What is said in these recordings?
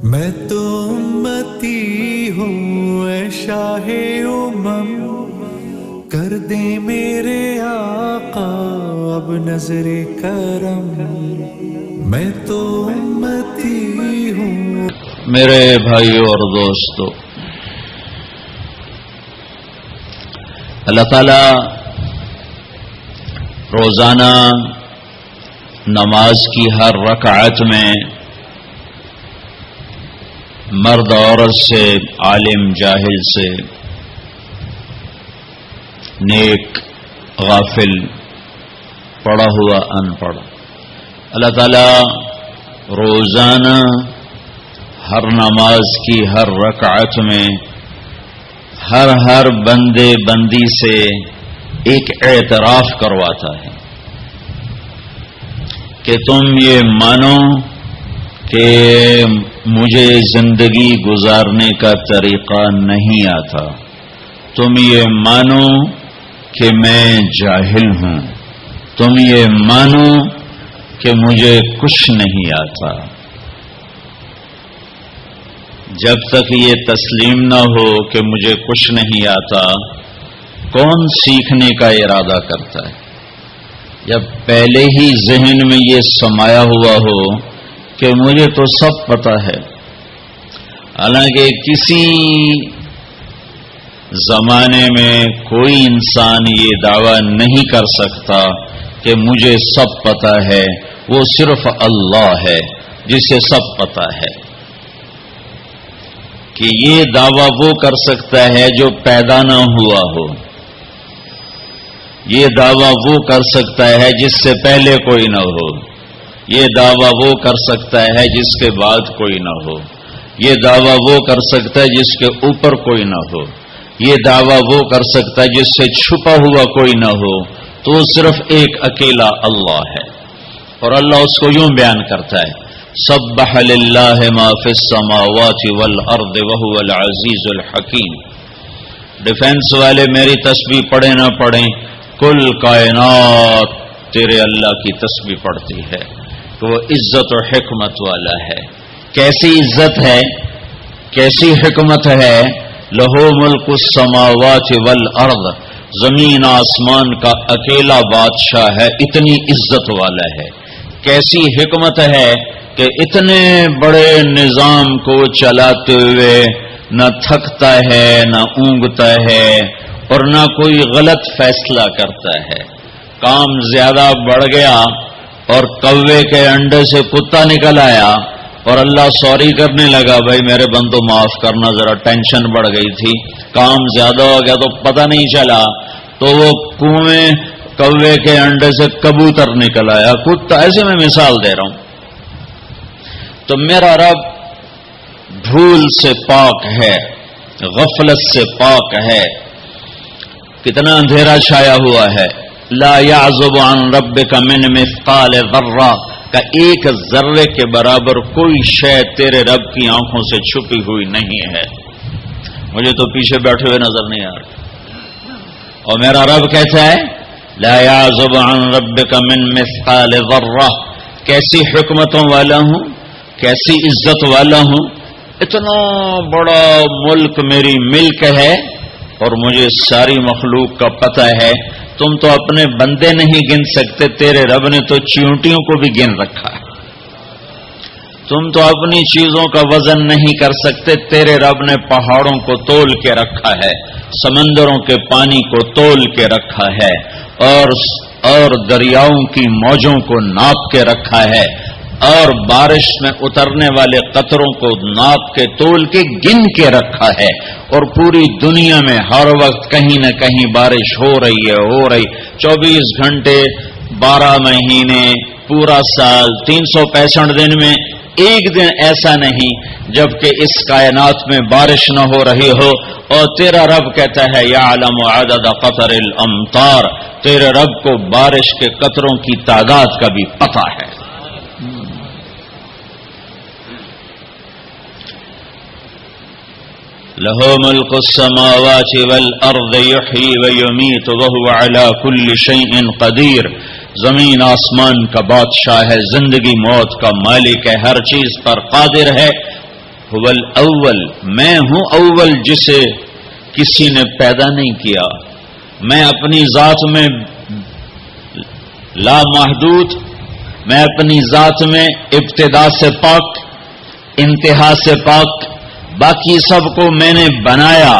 میں تو امتی ہوں اے شاہ امم، کر دے میرے آقا اب نظر کرم۔ میں تو امتی ہوں۔ میرے بھائیو اور دوستو، اللہ تعالی روزانہ نماز کی ہر رکعت میں مرد عورت سے، عالم جاہل سے، نیک غافل، پڑھا ہوا ان پڑھ، اللہ تعالی روزانہ ہر نماز کی ہر رکعت میں ہر بندے بندی سے ایک اعتراف کرواتا ہے کہ تم یہ مانو کہ مجھے زندگی گزارنے کا طریقہ نہیں آتا، تم یہ مانو کہ میں جاہل ہوں، تم یہ مانو کہ مجھے کچھ نہیں آتا۔ جب تک یہ تسلیم نہ ہو کہ مجھے کچھ نہیں آتا، کون سیکھنے کا ارادہ کرتا ہے؟ جب پہلے ہی ذہن میں یہ سمایا ہوا ہو کہ مجھے تو سب پتہ ہے، حالانکہ کسی زمانے میں کوئی انسان یہ دعویٰ نہیں کر سکتا کہ مجھے سب پتہ ہے، وہ صرف اللہ ہے جسے سب پتہ ہے۔ کہ یہ دعویٰ وہ کر سکتا ہے جو پیدا نہ ہوا ہو، یہ دعویٰ وہ کر سکتا ہے جس سے پہلے کوئی نہ ہو، یہ دعویٰ وہ کر سکتا ہے جس کے بعد کوئی نہ ہو، یہ دعویٰ وہ کر سکتا ہے جس کے اوپر کوئی نہ ہو، یہ دعویٰ وہ کر سکتا ہے جس سے چھپا ہوا کوئی نہ ہو، تو صرف ایک اکیلا اللہ ہے۔ اور اللہ اس کو یوں بیان کرتا ہے، سبح للہ ما فی السماوات والارض وہو العزیز الحکیم۔ ڈیفنس والے میری تسبیح پڑھیں نہ پڑھیں، کل کائنات تیرے اللہ کی تسبیح پڑھتی ہے کہ وہ عزت و حکمت والا ہے۔ کیسی عزت ہے، کیسی حکمت ہے؟ لہو ملک السماوات والارض، زمین آسمان کا اکیلا بادشاہ ہے، اتنی عزت والا ہے۔ کیسی حکمت ہے کہ اتنے بڑے نظام کو چلاتے ہوئے نہ تھکتا ہے، نہ اونگتا ہے، اور نہ کوئی غلط فیصلہ کرتا ہے۔ کام زیادہ بڑھ گیا اور کوے کے انڈے سے کتا نکل آیا اور اللہ سوری کرنے لگا، بھائی میرے بندو معاف کرنا، ذرا ٹینشن بڑھ گئی تھی، کام زیادہ ہو گیا تو پتہ نہیں چلا، تو وہ کنویں کوے کے انڈے سے کبوتر نکل آیا، کتا۔ ایسے میں مثال دے رہا ہوں۔ تو میرا رب بھول سے پاک ہے، غفلت سے پاک ہے۔ کتنا اندھیرا چھایا ہوا ہے۔ لا يعزب عن ربك من مثقال ذرہ کا ایک ذرے کے برابر کوئی شے تیرے رب کی آنکھوں سے چھپی ہوئی نہیں ہے۔ مجھے تو پیچھے بیٹھے ہوئے نظر نہیں آ رہے، اور میرا رب کہتا ہے لا يعزب عن ربك من مثقال ذرہ۔ کیسی حکمتوں والا ہوں، کیسی عزت والا ہوں، اتنا بڑا ملک میری ملک ہے اور مجھے ساری مخلوق کا پتہ ہے۔ تم تو اپنے بندے نہیں گن سکتے، تیرے رب نے تو چیونٹیوں کو بھی گن رکھا ہے۔ تم تو اپنی چیزوں کا وزن نہیں کر سکتے، تیرے رب نے پہاڑوں کو تول کے رکھا ہے، سمندروں کے پانی کو تول کے رکھا ہے، اور دریاؤں کی موجوں کو ناپ کے رکھا ہے، اور بارش میں اترنے والے قطروں کو ناپ کے تول کے گن کے رکھا ہے، اور پوری دنیا میں ہر وقت کہیں نہ کہیں بارش ہو رہی ہے، 24 گھنٹے، 12 مہینے، پورا سال، 365 دن میں ایک دن ایسا نہیں جبکہ اس کائنات میں بارش نہ ہو رہی ہو۔ اور تیرا رب کہتا ہے یعلم عدد قطر الامطار، تیرے رب کو بارش کے قطروں کی تعداد کا بھی پتہ ہے۔ لہو ملک السماوات والارض یحیی ویمیت وہو علی کل شیء قدیر۔ زمین آسمان کا بادشاہ ہے، زندگی موت کا مالک ہے، ہر چیز پر قادر ہے، هو الاول، میں ہوں اول جسے کسی نے پیدا نہیں کیا. میں اپنی ذات میں لا محدود، میں اپنی ذات میں ابتدا سے پاک، انتہا سے پاک. باقی سب کو میں نے بنایا،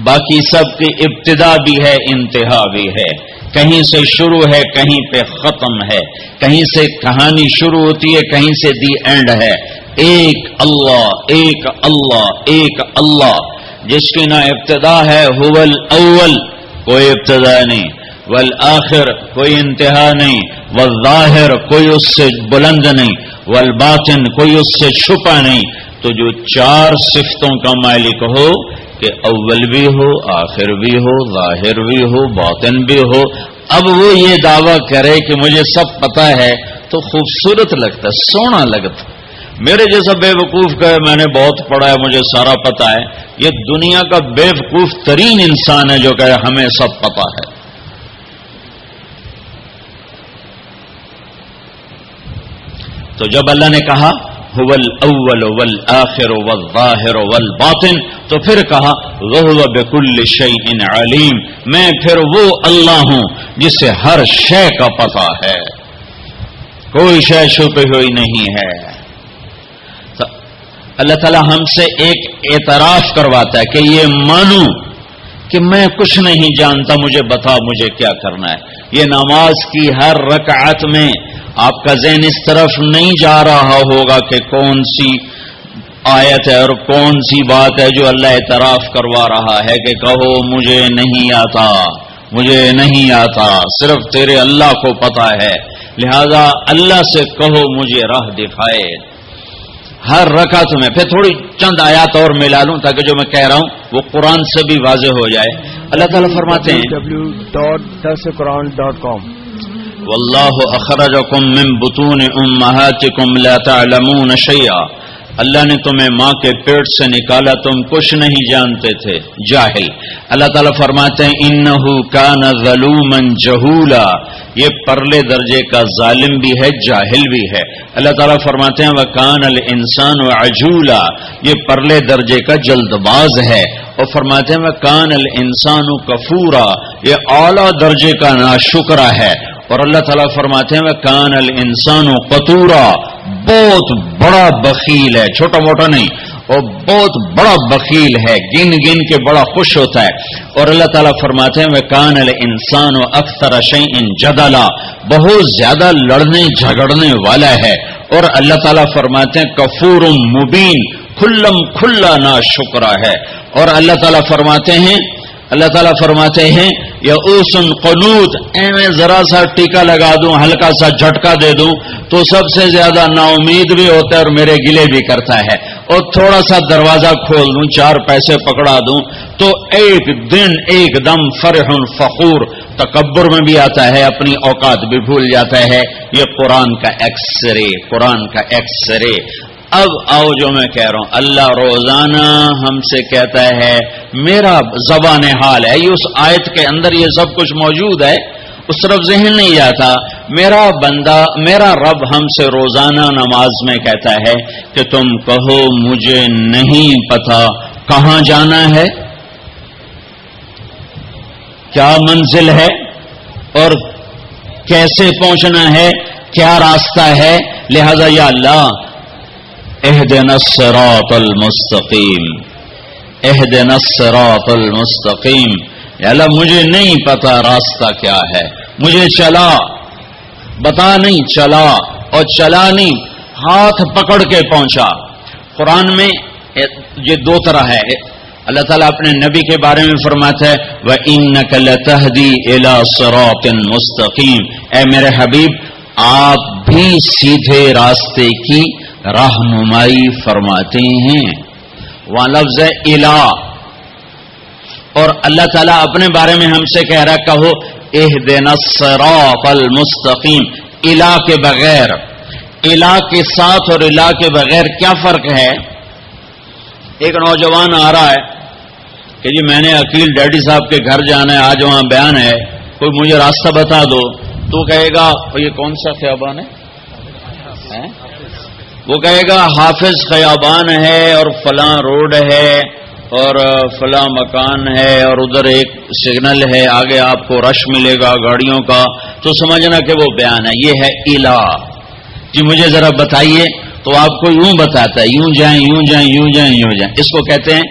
باقی سب کی ابتدا بھی ہے انتہا بھی ہے، کہیں سے شروع ہے کہیں پہ ختم ہے، کہیں سے کہانی شروع ہوتی ہے کہیں سے دی اینڈ ہے. ایک اللہ ایک اللہ ایک اللہ جس کی نہ ابتدا ہے. هو الاول، کوئی ابتدا نہیں، والآخر کوئی انتہا نہیں، والظاہر کوئی اس سے بلند نہیں، والباطن کوئی اس سے چھپا نہیں. تو جو چار صفتوں کا مالک ہو کہ اول بھی ہو، آخر بھی ہو، ظاہر بھی ہو، باطن بھی ہو، اب وہ یہ دعویٰ کرے کہ مجھے سب پتا ہے تو خوبصورت لگتا ہے، سونا لگتا. میرے جیسا بے وقوف کا میں نے بہت پڑھا ہے، مجھے سارا پتا ہے، یہ دنیا کا بے وقوف ترین انسان ہے جو کہے ہمیں سب پتا ہے. تو جب اللہ نے کہا هو الاول والآخر والظاہر والباطن تو پھر کہا وهو بكل شيء علیم، میں پھر وہ اللہ ہوں جسے ہر شے کا پتہ ہے، کوئی شے چھپی ہوئی نہیں ہے. تو اللہ تعالی ہم سے ایک اعتراف کرواتا ہے کہ یہ مانو کہ میں کچھ نہیں جانتا، مجھے بتا مجھے کیا کرنا ہے. یہ نماز کی ہر رکعت میں آپ کا ذہن اس طرف نہیں جا رہا ہوگا کہ کون سی آیت ہے اور کون سی بات ہے جو اللہ اعتراف کروا رہا ہے کہ کہو مجھے نہیں آتا، مجھے نہیں آتا، صرف تیرے اللہ کو پتا ہے، لہذا اللہ سے کہو مجھے راہ دکھائے. ہر رکعت میں پھر تھوڑی چند آیات اور ملا لوں تاکہ جو میں کہہ رہا ہوں وہ قرآن سے بھی واضح ہو جائے. اللہ تعالیٰ فرماتے ہیں www.darsulquran.com واللہ اخرجکم من بطون امہاتکم لا تعلمون شیئا، اللہ نے تمہیں ماں کے پیٹ سے نکالا، تم کچھ نہیں جانتے تھے، جاہل. اللہ تعالیٰ فرماتے ہیں انہو کان ظلوما جہولا، یہ پرلے درجے کا ظالم بھی ہے جاہل بھی ہے. اللہ تعالیٰ فرماتے ہیں وکان الانسان عجولا، یہ پرلے درجے کا جلد باز ہے. اور فرماتے ہیں وکان الانسان کفورا، یہ اعلیٰ درجے کا ناشکرا ہے. اور اللہ تعالیٰ فرماتے ہیں وَكَانَ الْإِنسَانُ قَتُورًا، بہت بڑا بخیل ہے، چھوٹا موٹا نہیں، اور بہت بڑا بخیل ہے، گن گن کے بڑا خوش ہوتا ہے. اور اللہ تعالیٰ فرماتے ہیں وَكَانَ الْإِنسَانُ أَكْثَرَ شَيْءٍ جَدَلًا، بہت زیادہ لڑنے جھگڑنے والا ہے. اور اللہ تعالیٰ فرماتے ہیں کفور مبین، کھلا نا شکرا ہے. اور اللہ تعالیٰ فرماتے ہیں یئوس قنوط، میں ذرا سا ٹیکا لگا دوں، ہلکا سا جھٹکا دے دوں تو سب سے زیادہ نا امید بھی ہوتا ہے اور میرے گلے بھی کرتا ہے. اور تھوڑا سا دروازہ کھول دوں، 4 پیسے پکڑا دوں تو ایک دن ایک دم فرح فخور، تکبر میں بھی آتا ہے، اپنی اوقات بھی بھول جاتا ہے. یہ قرآن کا ایکس رے، قرآن کا ایکس رے. اب آؤ جو میں کہہ رہا ہوں، اللہ روزانہ ہم سے کہتا ہے، میرا زبان حال ہے، یہ اس آیت کے اندر یہ سب کچھ موجود ہے، اس طرف ذہن نہیں جاتا. میرا بندہ، میرا رب ہم سے روزانہ نماز میں کہتا ہے کہ تم کہو مجھے نہیں پتا کہاں جانا ہے، کیا منزل ہے اور کیسے پہنچنا ہے، کیا راستہ ہے. لہذا یا اللہ اہدنا الصراط المستقیم، اہدنا الصراط المستقیم، یا اللہ مجھے نہیں پتا راستہ کیا ہے، مجھے چلا بتا نہیں، چلا اور چلا نہیں، ہاتھ پکڑ کے پہنچا. قرآن میں یہ 2 طرح ہے. اللہ تعالیٰ اپنے نبی کے بارے میں فرماتا ہے وَإِنَّكَ لَتَهْدِي إِلَى صِرَاطٍ مُسْتَقِيمٍ، اے میرے حبیب آپ بھی سیدھے راستے کی رہنمائی فرماتے ہیں. وہاں لفظ ہے الہ، اور اللہ تعالیٰ اپنے بارے میں ہم سے کہہ رہا کہو اہدنا الصراط المستقیم. الہ کے بغیر، الہ کے ساتھ اور الہ کے بغیر کیا فرق ہے؟ ایک نوجوان آ رہا ہے کہ جی میں نے عقیل ڈیڈی صاحب کے گھر جانا ہے، آج وہاں بیان ہے، کوئی مجھے راستہ بتا دو. تو کہے گا یہ کون سا خیابان ہے؟ وہ کہے گا حافظ خیابان ہے اور فلاں روڈ ہے اور فلاں مکان ہے اور ادھر ایک سگنل ہے، آگے آپ کو رش ملے گا گاڑیوں کا، تو سمجھنا کہ وہ بیان ہے، یہ ہے الہ۔ جی مجھے ذرا بتائیے، تو آپ کو یوں بتاتا ہے، یوں جائیں یوں جائیں یوں جائیں یوں جائیں۔ اس کو کہتے ہیں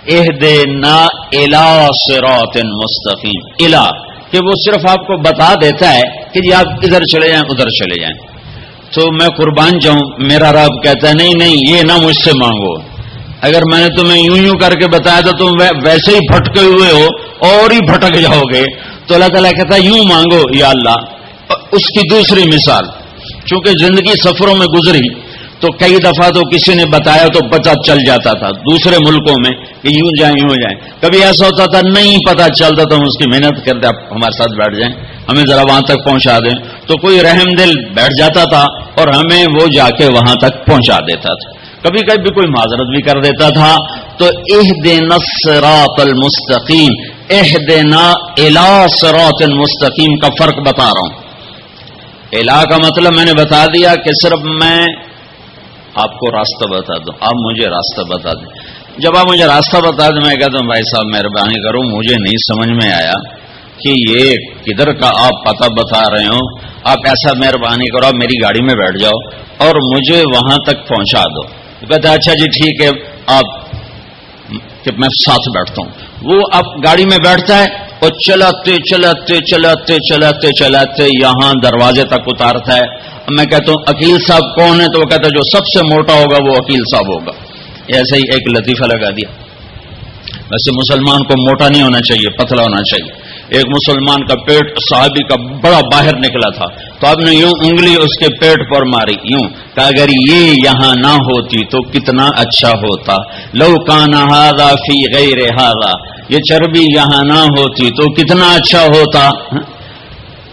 اہدنا الی صراط مستقیم۔ الہ کہ وہ صرف آپ کو بتا دیتا ہے کہ جی آپ ادھر چلے جائیں ادھر چلے جائیں۔ تو میں قربان جاؤں، میرا رب کہتا ہے نہیں نہیں، یہ نہ مجھ سے مانگو، اگر میں نے تمہیں یوں یوں کر کے بتایا تو تم ویسے ہی بھٹکے ہوئے ہو اور ہی بھٹک جاؤ گے، تو اللہ تعالیٰ کہتا ہے یوں مانگو یا اللہ۔ اس کی دوسری مثال، چونکہ زندگی سفروں میں گزری تو کئی دفعہ تو کسی نے بتایا تو پتہ چل جاتا تھا دوسرے ملکوں میں کہ یوں جائیں یوں جائیں، کبھی ایسا ہوتا تھا نہیں پتہ چلتا تو ہم اس کی محنت کرتے آپ ہمارے ساتھ بیٹھ جائیں، ہمیں ذرا وہاں تک پہنچا دیں، تو کوئی رحم دل بیٹھ جاتا تھا اور ہمیں وہ جا کے وہاں تک پہنچا دیتا تھا، کبھی کبھی کوئی معذرت بھی کر دیتا تھا۔ تو اہدنا الصراط المستقیم، اہدنا الی صراط مستقیم کا فرق بتا رہا ہوں۔ الہ کا مطلب میں نے بتا دیا کہ صرف میں آپ کو راستہ بتا دوں، آپ مجھے راستہ بتا دیں۔ جب آپ مجھے راستہ بتا دیں، میں کہتا ہوں بھائی صاحب مہربانی کرو، مجھے نہیں سمجھ میں آیا کہ یہ کدھر کا آپ پتہ بتا رہے ہو، آپ ایسا مہربانی کرو آپ میری گاڑی میں بیٹھ جاؤ اور مجھے وہاں تک پہنچا دو۔ وہ کہتا ہے اچھا جی ٹھیک ہے، آپ کہ میں ساتھ بیٹھتا ہوں۔ وہ اب گاڑی میں بیٹھتا ہے اور چلاتے چلاتے چلاتے چلاتے چلاتے یہاں دروازے تک اتارتا ہے۔ میں کہتا ہوں عقیل صاحب کون ہے؟ تو وہ کہتا ہے جو سب سے موٹا ہوگا وہ عقیل صاحب ہوگا۔ ایسے ہی ایک لطیفہ لگا دیا۔ ویسے مسلمان کو موٹا نہیں ہونا چاہیے، پتلا ہونا چاہیے۔ ایک مسلمان کا پیٹ صحابی کا بڑا باہر نکلا تھا، تو آپ نے یوں انگلی اس کے پیٹ پر ماری، یوں کہ اگر یہ یہاں نہ ہوتی تو کتنا اچھا ہوتا، لو کان ھذا فی غیر ھذا، یہ چربی یہاں نہ ہوتی تو کتنا اچھا ہوتا۔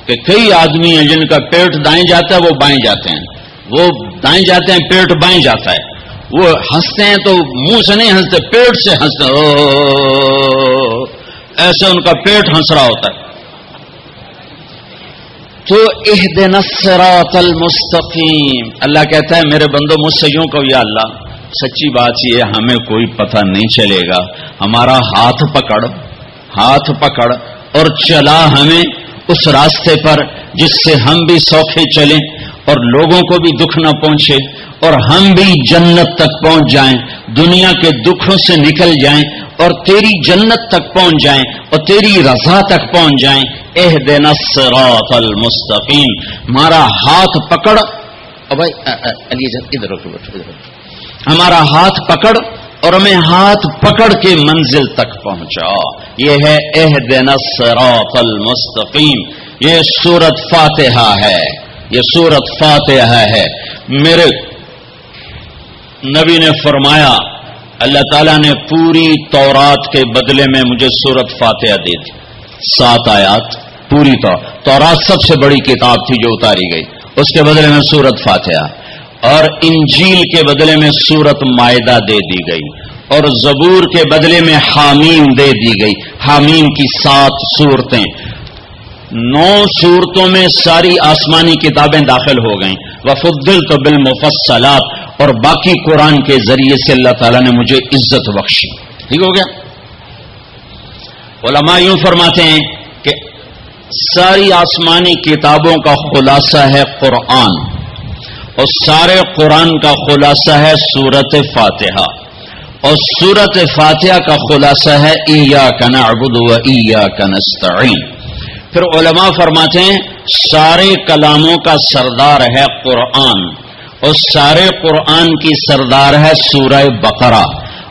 کہ کئی آدمی ہیں جن کا پیٹ دائیں جاتا ہے وہ بائیں جاتے ہیں، وہ دائیں جاتے ہیں پیٹ بائیں جاتا ہے، وہ ہنستے ہیں تو منہ سے نہیں ہنستے، پیٹ سے ہنستے، ایسے ان کا پیٹ ہنس رہا ہوتا ہے۔ تو اہدنا الصراط المستقیم، اللہ کہتا ہے میرے بندو مجھ سے یوں کہو یا اللہ، سچی بات یہ ہمیں کوئی پتہ نہیں چلے گا، ہمارا ہاتھ پکڑ اور چلا ہمیں اس راستے پر جس سے ہم بھی سوکھے چلیں اور لوگوں کو بھی دکھ نہ پہنچے اور ہم بھی جنت تک پہنچ جائیں، دنیا کے دکھوں سے نکل جائیں اور تیری جنت تک پہنچ جائیں اور تیری رضا تک پہنچ جائیں۔ اہدنا الصراط المستقیم، ہمارا ہاتھ پکڑ، بھائی علی ادھر رکھو، ہمارا ہاتھ پکڑ اور ہمیں ہاتھ پکڑ کے منزل تک پہنچا۔ یہ ہے اہدنا الصراط المستقیم، یہ سورۃ فاتحہ ہے، یہ سورۃ فاتحہ ہے۔ میرے نبی نے فرمایا اللہ تعالیٰ نے پوری تورات کے بدلے میں مجھے سورۃ فاتحہ دی تھی، 7 آیات پوری تورات سب سے بڑی کتاب تھی جو اتاری گئی، اس کے بدلے میں سورۃ فاتحہ، اور انجیل کے بدلے میں سورۃ مائدہ دے دی گئی، اور زبور کے بدلے میں حامیم دے دی گئی۔ حامیم کی 7 صورتیں، 9 صورتوں میں ساری آسمانی کتابیں داخل ہو گئیں، وفضلت بالمفصلات، اور باقی قرآن کے ذریعے سے اللہ تعالیٰ نے مجھے عزت بخشی۔ ٹھیک ہو گیا؟ علماء یوں فرماتے ہیں کہ ساری آسمانی کتابوں کا خلاصہ ہے قرآن، اور سارے قرآن کا خلاصہ ہے سورۃ فاتحہ، اور سورۃ فاتحہ کا خلاصہ ہے ایاک نعبد و ایاک نستعین۔ پھر علماء فرماتے ہیں سارے کلاموں کا سردار ہے قرآن، اور سارے قرآن کی سردار ہے سورہ بقرہ،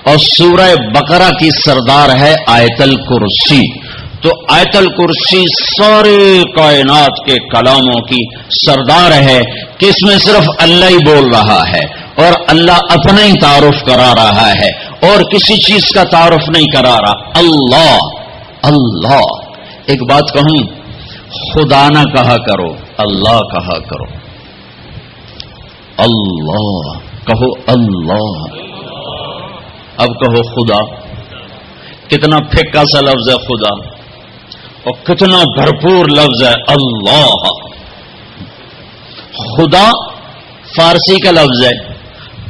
اور سورہ بقرہ کی سردار ہے آیت الکرسی۔ تو آیت الکرسی سارے کائنات کے کلاموں کی سردار ہے کہ اس میں صرف اللہ ہی بول رہا ہے اور اللہ اپنا ہی تعارف کرا رہا ہے اور کسی چیز کا تعارف نہیں کرا رہا۔ اللہ ایک بات کہوں، خدا نہ کہا کرو، اللہ کہا کرو، اللہ کہو، اللہ۔ اب کہو خدا، کتنا پھیکا سا لفظ ہے خدا، اور کتنا بھرپور لفظ ہے اللہ۔ خدا فارسی کا لفظ ہے،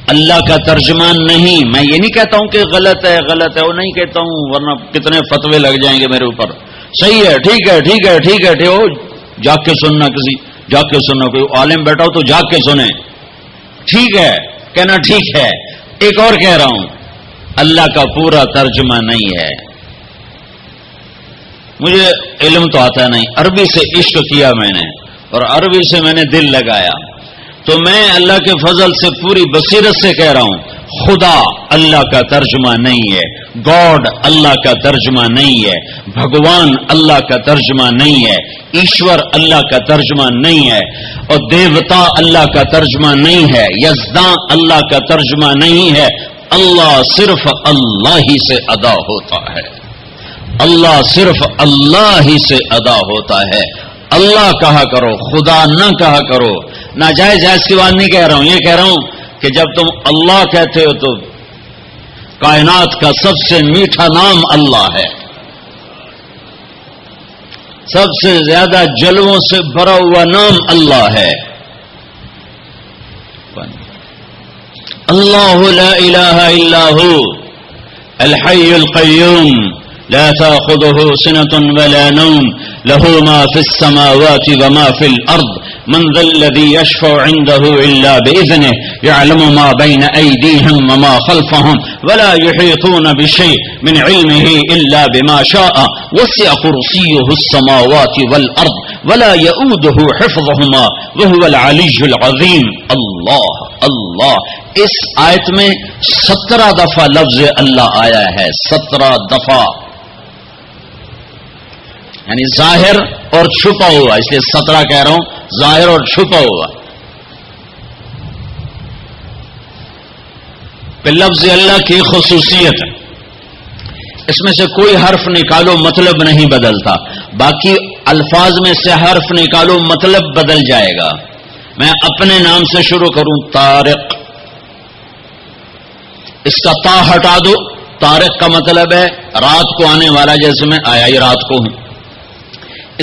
اللہ کا ترجمان نہیں. میں یہ نہیں کہتا ہوں کہ غلط ہے وہ نہیں کہتا ہوں، ورنہ کتنے فتوے لگ جائیں گے میرے اوپر. صحیح ہے، ٹھیک ہے ٹھیک ہے ٹھیک ہے ٹھیک ہو، جاگ کے سننا، کسی جاگ کے سننا، کوئی عالم بیٹھا ہو تو جاگ کے سنے. ٹھیک ہے کہنا ٹھیک ہے. ایک اور کہہ رہا ہوں، اللہ کا پورا ترجمہ نہیں ہے. مجھے علم تو آتا نہیں، عربی سے عشق کیا میں نے اور عربی سے میں نے دل لگایا، تو میں اللہ کے فضل سے پوری بصیرت سے کہہ رہا ہوں، خدا اللہ کا ترجمہ نہیں ہے، گاڈ اللہ کا ترجمہ نہیں ہے، بھگوان اللہ کا ترجمہ نہیں ہے، ایشور اللہ کا ترجمہ نہیں ہے، اور دیوتا اللہ کا ترجمہ نہیں ہے، یزداں اللہ کا ترجمہ نہیں ہے. اللہ صرف اللہ ہی سے ادا ہوتا ہے، اللہ صرف اللہ ہی سے ادا ہوتا ہے. اللہ کہا کرو، خدا نہ کہا کرو. ناجائز جائز کی بات نہیں کہہ رہا ہوں، یہ کہہ رہا ہوں کہ جب تم اللہ کہتے ہو تو کائنات کا سب سے میٹھا نام اللہ ہے، سب سے زیادہ جلووں سے بھرا ہوا نام اللہ ہے. اللہ لا الہ الا هو الحی القیوم لا تأخذه سنة ولا نوم له ما في السماوات وما في الأرض من ذا الذي يشفع عنده إلا بإذنه يعلم ما بين أيديهم وما خلفهم ولا يحيطون بشيء من علمه إلا بما شاء وسع كرسيه السماوات والأرض ولا يؤوده حفظهما وهو العلي العظيم. اللہ اللہ. اس آیت میں 17 دفعہ لفظ اللہ آیا ہے، 17 دفعہ، یعنی ظاہر اور چھپا ہوا، اس لیے 17 کہہ رہا ہوں، ظاہر اور چھپا ہوا. پھر لفظ اللہ کی خصوصیت ہے، اس میں سے کوئی حرف نکالو مطلب نہیں بدلتا، باقی الفاظ میں سے حرف نکالو مطلب بدل جائے گا. میں اپنے نام سے شروع کروں، طارق، اس کا تا ہٹا دو، طارق کا مطلب ہے رات کو آنے والا، جیسے میں آیا ہی رات کو ہوں.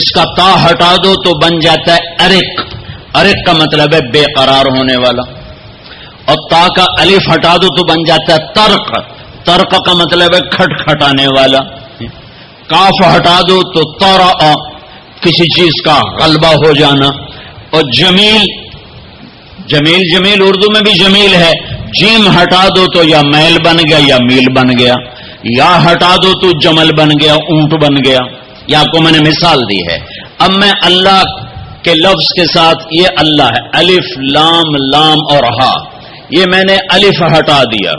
اس کا تا ہٹا دو تو بن جاتا ہے ارق، ارق کا مطلب ہے بے قرار ہونے والا. اور تا کا الف ہٹا دو تو بن جاتا ہے ترق، ترق کا مطلب ہے کھٹ کھٹانے والا. کاف ہٹا دو تو ترا، کسی چیز کا غلبہ ہو جانا. اور جمیل، جمیل جمیل اردو میں بھی جمیل ہے. جیم ہٹا دو تو یا میل بن گیا یا میل بن گیا، یا ہٹا دو تو جمل بن گیا، اونٹ بن گیا. یہ آپ کو میں نے مثال دی ہے. اب میں اللہ کے لفظ کے ساتھ، یہ اللہ ہے، الف لام لام اور ہا، یہ میں نے الف ہٹا دیا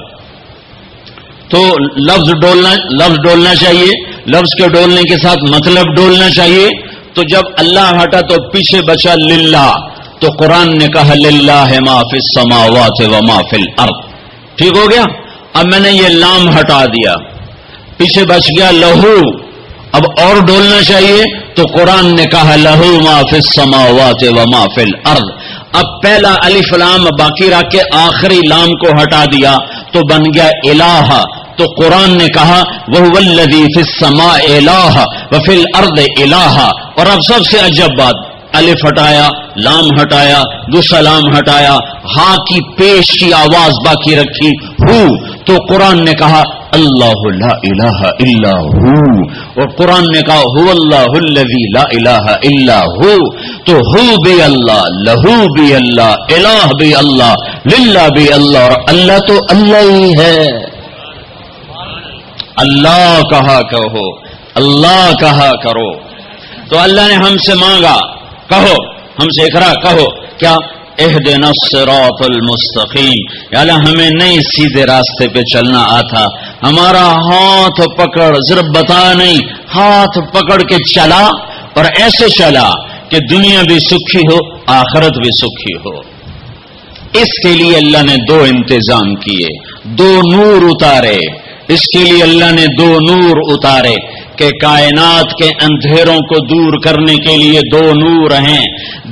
تو لفظ ڈولنا چاہیے، لفظ کے ڈولنے کے ساتھ مطلب ڈولنا چاہیے. تو جب اللہ ہٹا تو پیچھے بچا للہ، تو قرآن نے کہا للہ ما فی السماوات و ما فی الارض. ٹھیک ہو گیا. اب میں نے یہ لام ہٹا دیا، پیچھے بچ گیا لہو. اب اور ڈولنا چاہیے تو قرآن نے کہا لہو ما فی السماوات و ما فی الارض. اب پہلا الف لام باقی رکھ کے آخری لام کو ہٹا دیا تو بن گیا الہ. تو قرآن نے کہا وَهُوَ الَّذِي فِي السَّمَاءِ إِلَٰهٌ وَفِي الْأَرْضِ إِلَٰهٌ. اور اب سب سے عجب بات، الف ہٹایا، لام ہٹایا، دوسرا لام ہٹایا، ہاں کی پیش کی آواز باقی رکھی ہو. تو قرآن نے کہا اللہ لا الہ الا ہو. اور قرآن نے کہا هو اللہ الذی لا الہ الا ہو. تو ہو بھی اللہ، لہو بھی اللہ، الہ بھی اللہ، للہ بھی اللہ، اور اللہ تو اللہ ہی ہے. اللہ کہا کہو، اللہ کہا کرو. تو اللہ نے ہم سے مانگا، کہو، ہم سے اقرا کہو کیا، اہدنا الصراط المستقیم. یا اللہ ہمیں نہیں سیدھے راستے پہ چلنا آتا، ہمارا ہاتھ پکڑ، صرف بتا نہیں، ہاتھ پکڑ کے چلا اور ایسے چلا کہ دنیا بھی سکھی ہو، آخرت بھی سکھی ہو. اس کے لیے اللہ نے 2 انتظام کیے، 2 نور اتارے. اس کے لیے اللہ نے 2 نور اتارے کہ کائنات کے اندھیروں کو دور کرنے کے لیے 2 نور ہیں،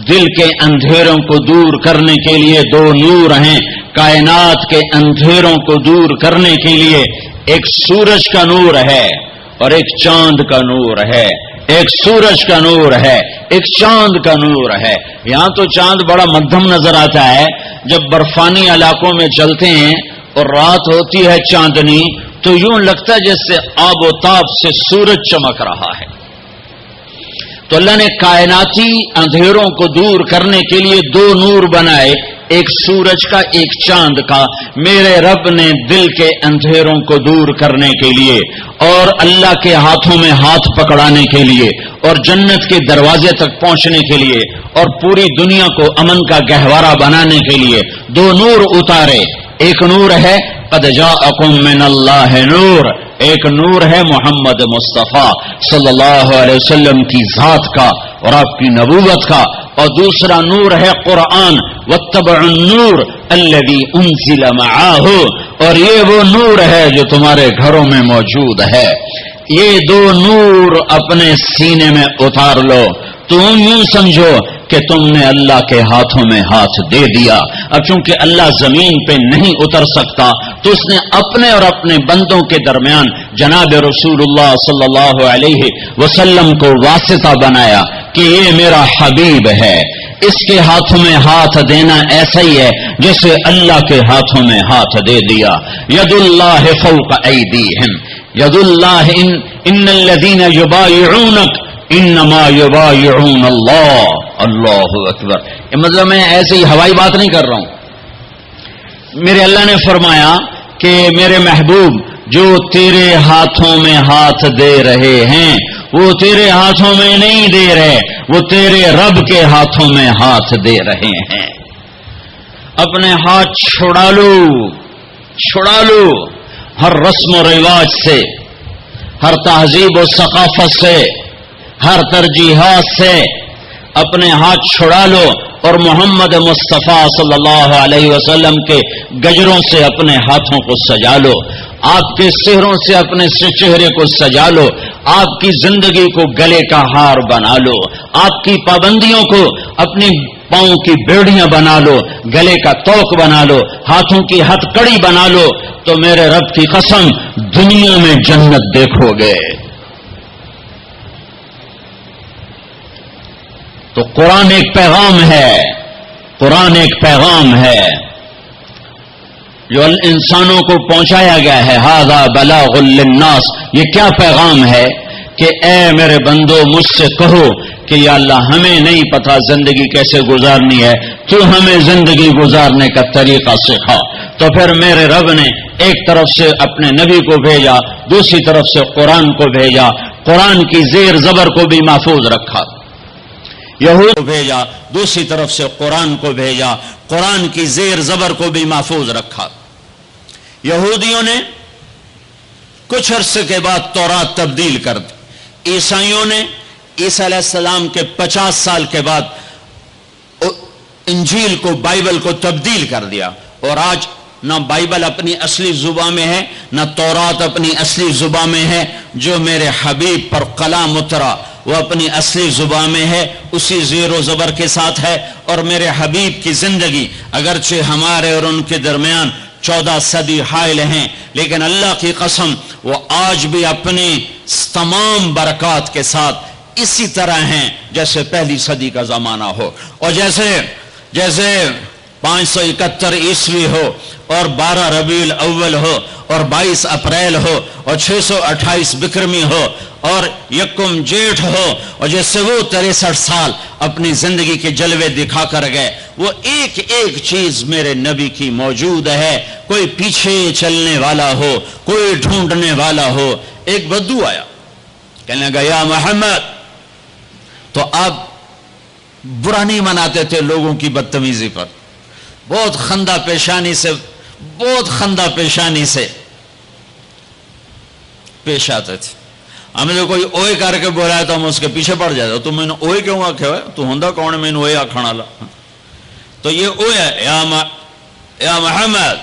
دل کے اندھیروں کو دور کرنے کے لیے 2 نور ہیں. کائنات کے اندھیروں کو دور کرنے کے لیے ایک سورج کا نور ہے اور ایک چاند کا نور ہے. ایک سورج کا نور ہے، ایک چاند کا نور ہے. یہاں تو چاند بڑا مدھم نظر آتا ہے. جب برفانی علاقوں میں چلتے ہیں اور رات ہوتی ہے چاندنی تو یوں لگتا ہے جیسے آب و تاب سے سورج چمک رہا ہے. تو اللہ نے کائناتی اندھیروں کو دور کرنے کے لیے دو نور بنائے، ایک سورج کا ایک چاند کا. میرے رب نے دل کے اندھیروں کو دور کرنے کے لیے اور اللہ کے ہاتھوں میں ہاتھ پکڑانے کے لیے اور جنت کے دروازے تک پہنچنے کے لیے اور پوری دنیا کو امن کا گہوارہ بنانے کے لیے دو نور اتارے. ایک نور ہے قد جاءکم من اللہ نور، ایک نور ہے محمد مصطفیٰ صلی اللہ علیہ وسلم کی ذات کا اور آپ کی نبوت کا، اور دوسرا نور ہے قرآن واتبعوا النور الذی انزل معاہ، اور یہ وہ نور ہے جو تمہارے گھروں میں موجود ہے. یہ دو نور اپنے سینے میں اتار لو. تم یوں سمجھو کہ تم نے اللہ کے ہاتھوں میں ہاتھ دے دیا. اب چونکہ اللہ زمین پہ نہیں اتر سکتا تو اس نے اپنے اور اپنے بندوں کے درمیان جناب رسول اللہ صلی اللہ علیہ وسلم کو واسطہ بنایا کہ یہ میرا حبیب ہے. اس کے ہاتھوں میں ہاتھ دینا ایسا ہی ہے جیسے اللہ کے ہاتھوں میں ہاتھ دے دیا. ید اللہ فوق ایدیہم، ید اللہ ان الذین یبایعونک انما یبایعون اللہ. اللہ اکبر. یہ مطلب میں ایسے ہی ہوائی بات نہیں کر رہا ہوں. میرے اللہ نے فرمایا کہ میرے محبوب جو تیرے ہاتھوں میں ہاتھ دے رہے ہیں وہ تیرے ہاتھوں میں نہیں دے رہے، وہ تیرے رب کے ہاتھوں میں ہاتھ دے رہے ہیں. اپنے ہاتھ چھڑا لو، چھڑا لو. ہر رسم و رواج سے، ہر تہذیب و ثقافت سے، ہر ترجیحات سے اپنے ہاتھ چھڑا لو اور محمد مصطفیٰ صلی اللہ علیہ وسلم کے گجروں سے اپنے ہاتھوں کو سجا لو. آپ کے سہروں سے اپنے چہرے کو سجا لو. آپ کی زندگی کو گلے کا ہار بنا لو. آپ کی پابندیوں کو اپنی پاؤں کی بیڑیاں بنا لو، گلے کا توق بنا لو، ہاتھوں کی ہتھ کڑی بنا لو. تو میرے رب کی قسم دنیا میں جنت دیکھو گے. تو قرآن ایک پیغام ہے، قرآن ایک پیغام ہے جو انسانوں کو پہنچایا گیا ہے. ھذا بلاغ للناس. یہ کیا پیغام ہے کہ اے میرے بندو مجھ سے کہو کہ یا اللہ ہمیں نہیں پتا زندگی کیسے گزارنی ہے، تو ہمیں زندگی گزارنے کا طریقہ سکھا. تو پھر میرے رب نے ایک طرف سے اپنے نبی کو بھیجا، دوسری طرف سے قرآن کو بھیجا. قرآن کی زیر زبر کو بھی محفوظ رکھا. یہود کو بھیجا، دوسری طرف سے قرآن کو بھیجا، قرآن کی زیر زبر کو بھی محفوظ رکھا. یہودیوں نے کچھ عرصے کے بعد تورات تبدیل کر دی. عیسائیوں نے عیسیٰ علیہ السلام کے 50 سال کے بعد انجیل کو، بائبل کو تبدیل کر دیا. اور آج نہ بائبل اپنی اصلی زبان میں ہے، نہ تورات اپنی اصلی زبان میں ہے. جو میرے حبیب پر کلام اترا وہ اپنی اصلی زبان میں ہے، اسی زیر و زبر کے ساتھ ہے. اور میرے حبیب کی زندگی اگرچہ ہمارے اور ان کے درمیان 14 صدی حائل ہیں، لیکن اللہ کی قسم وہ آج بھی اپنی تمام برکات کے ساتھ اسی طرح ہیں جیسے پہلی صدی کا زمانہ ہو. اور جیسے 571 عیسوی ہو اور 12 ربیع الاول ہو اور 22 اپریل ہو اور 628 بکرمی ہو اور یکم جیٹھ ہو، اور جیسے وہ 63 سال اپنی زندگی کے جلوے دکھا کر گئے، وہ ایک ایک چیز میرے نبی کی موجود ہے. کوئی پیچھے چلنے والا ہو، کوئی ڈھونڈنے والا ہو. ایک بدو آیا، کہنے لگا یا محمد. تو آپ برا نہیں مناتے تھے لوگوں کی بدتمیزی پر، بہت خندہ پیشانی سے پیش آتے تھے. ہمیں جو کوئی اوئے کر کے بولا تو ہم اس کے پیچھے پڑ جاتے. تو میں نے اوئے کیوں آکھے ہوئے، تو ہوندا کون ہے میں نے اوئے آکھنا لا. تو یہ اوئے ہے یا محمد.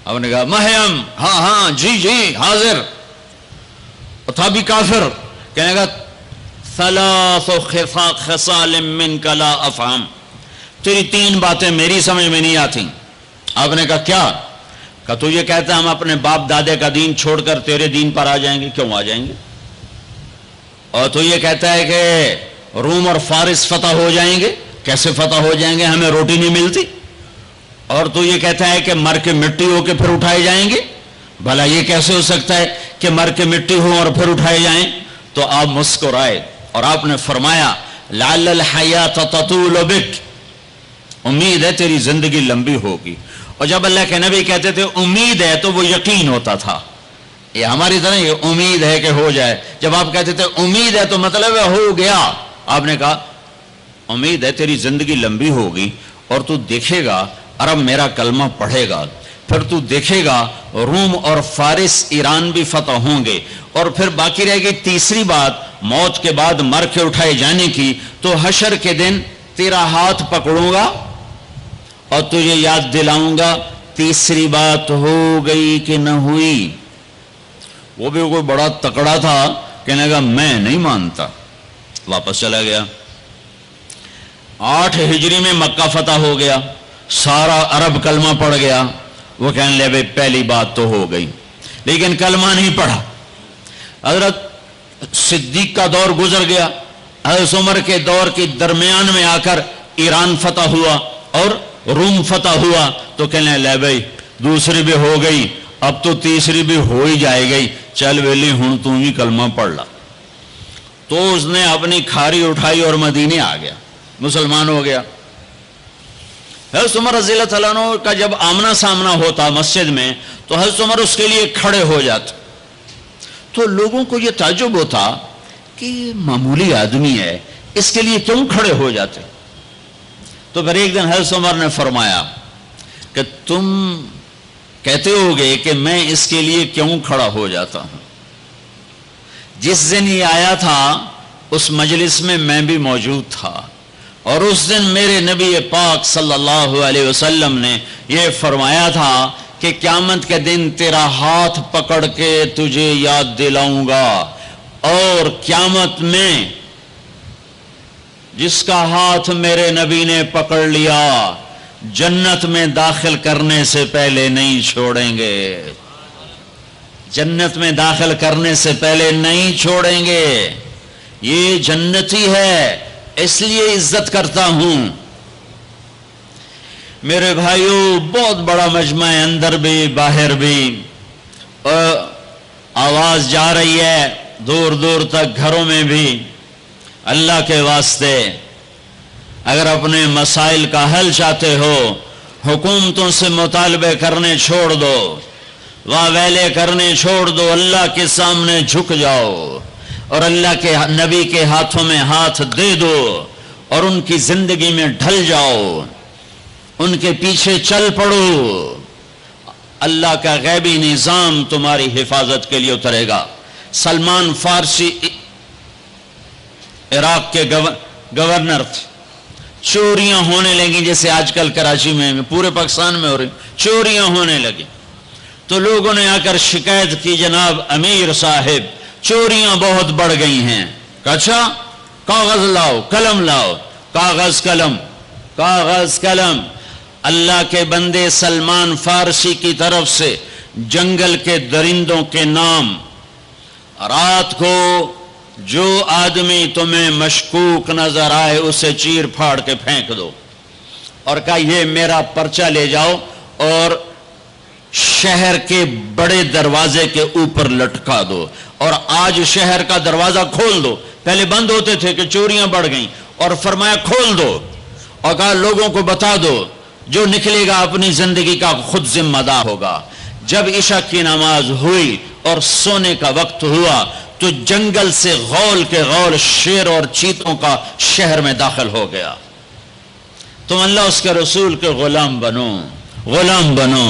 اب نے کہا مہیم، ہاں جی حاضر. تھا بھی کافر. کہنے گا ثلاث خصال منک لا افہم. تیری 3 باتیں میری سمجھ میں نہیں آتی. آپ نے کہا کیا؟ کہ تو یہ کہتا ہے ہم اپنے باپ دادے کا دین چھوڑ کر تیرے دین پر آ جائیں گے. کیوں آ جائیں گے؟ اور تو یہ کہتا ہے کہ روم اور فارس فتح ہو جائیں گے. کیسے فتح ہو جائیں گے؟ ہمیں روٹی نہیں ملتی. اور تو یہ کہتا ہے کہ مر کے مٹی ہو کے پھر اٹھائے جائیں گے. بھلا یہ کیسے ہو سکتا ہے کہ مر کے مٹی ہو اور پھر اٹھائے جائیں؟ تو آپ مسکرائے اور آپ نے فرمایا لعل الحیات تطول بک، امید ہے تیری زندگی لمبی ہوگی. اور جب اللہ کے نبی کہتے تھے امید ہے تو وہ یقین ہوتا تھا. یہ ہماری طرح یہ امید ہے کہ ہو جائے. جب آپ کہتے تھے امید ہے تو مطلب ہے ہو گیا. آپ نے کہا امید ہے تیری زندگی لمبی ہوگی اور تو دیکھے گا عرب میرا کلمہ پڑھے گا، پھر تو دیکھے گا روم اور فارس ایران بھی فتح ہوں گے. اور پھر باقی رہے گی تیسری بات موت کے بعد مر کے اٹھائے جانے کی. تو حشر کے دن تیرا ہاتھ پکڑوں گا اور تجھے یاد دلاؤں گا. تیسری بات ہو گئی کہ نہ ہوئی؟ وہ بھی کوئی بڑا تکڑا تھا، کہنے لگا میں نہیں مانتا، واپس چلا گیا. 8 ہجری میں مکہ فتح ہو گیا، سارا عرب کلمہ پڑھ گیا. وہ کہنے لے بھائی پہلی بات تو ہو گئی، لیکن کلمہ نہیں پڑھا. حضرت صدیق کا دور گزر گیا، حضرت عمر کے دور کے درمیان میں آ کر ایران فتح ہوا اور روم فتح ہوا. تو کہنے لے بھائی دوسری بھی ہو گئی، اب تو تیسری بھی ہو ہی جائے گئی، چل ویلی ہوں تو بھی کلمہ پڑھ لا. تو اس نے اپنی کھاری اٹھائی اور مدینے آ گیا، مسلمان ہو گیا. حضرت عمر رضی اللہ تعالیٰ عنہ کا جب آمنا سامنا ہوتا مسجد میں تو حضرت عمر اس کے لیے کھڑے ہو جاتے. تو لوگوں کو یہ تعجب ہوتا کہ یہ معمولی آدمی ہے، اس کے لیے کیوں کھڑے ہو جاتے؟ تو پھر ایک دن حضرت عمر نے فرمایا کہ تم کہتے ہوگے کہ میں اس کے لیے کیوں کھڑا ہو جاتا ہوں. جس دن یہ آیا تھا اس مجلس میں میں بھی موجود تھا، اور اس دن میرے نبی پاک صلی اللہ علیہ وسلم نے یہ فرمایا تھا کہ قیامت کے دن تیرا ہاتھ پکڑ کے تجھے یاد دلاؤں گا، اور قیامت میں جس کا ہاتھ میرے نبی نے پکڑ لیا جنت میں داخل کرنے سے پہلے نہیں چھوڑیں گے. جنت میں داخل کرنے سے پہلے نہیں چھوڑیں گے. یہ جنتی ہے اس لیے عزت کرتا ہوں. میرے بھائیوں بہت بڑا مجمع ہے، اندر بھی باہر بھی، اور آواز جا رہی ہے دور دور تک، گھروں میں بھی. اللہ کے واسطے اگر اپنے مسائل کا حل چاہتے ہو حکومتوں سے مطالبے کرنے چھوڑ دو، واویلے کرنے چھوڑ دو، اللہ کے سامنے جھک جاؤ اور اللہ کے نبی کے ہاتھوں میں ہاتھ دے دو اور ان کی زندگی میں ڈھل جاؤ، ان کے پیچھے چل پڑو. اللہ کا غیبی نظام تمہاری حفاظت کے لیے اترے گا. سلمان فارسی عراق کے گورنر تھے. چوریاں ہونے لگیں جیسے آج کل کراچی میں پورے پاکستان میں ہو رہی، چوریاں ہونے لگی. تو لوگوں نے آ کر شکایت کی جناب امیر صاحب چوریاں بہت بڑھ گئی ہیں. اچھا کاغذ لاؤ قلم لاؤ. کاغذ قلم کاغذ قلم. اللہ کے بندے سلمان فارسی کی طرف سے جنگل کے درندوں کے نام، رات کو جو آدمی تمہیں مشکوک نظر آئے اسے چیر پھاڑ کے پھینک دو، اور کہا یہ میرا پرچہ لے جاؤ اور شہر کے بڑے دروازے کے اوپر لٹکا دو. اور آج شہر کا دروازہ کھول دو. پہلے بند ہوتے تھے کہ چوریاں بڑھ گئیں، اور فرمایا کھول دو، اور کہا لوگوں کو بتا دو جو نکلے گا اپنی زندگی کا خود ذمہ دار ہوگا. جب عشاء کی نماز ہوئی اور سونے کا وقت ہوا تو جنگل سے غول کے غول شیر اور چیتوں کا شہر میں داخل ہو گیا. تم اللہ اس کے رسول کے غلام بنو، غلام بنو.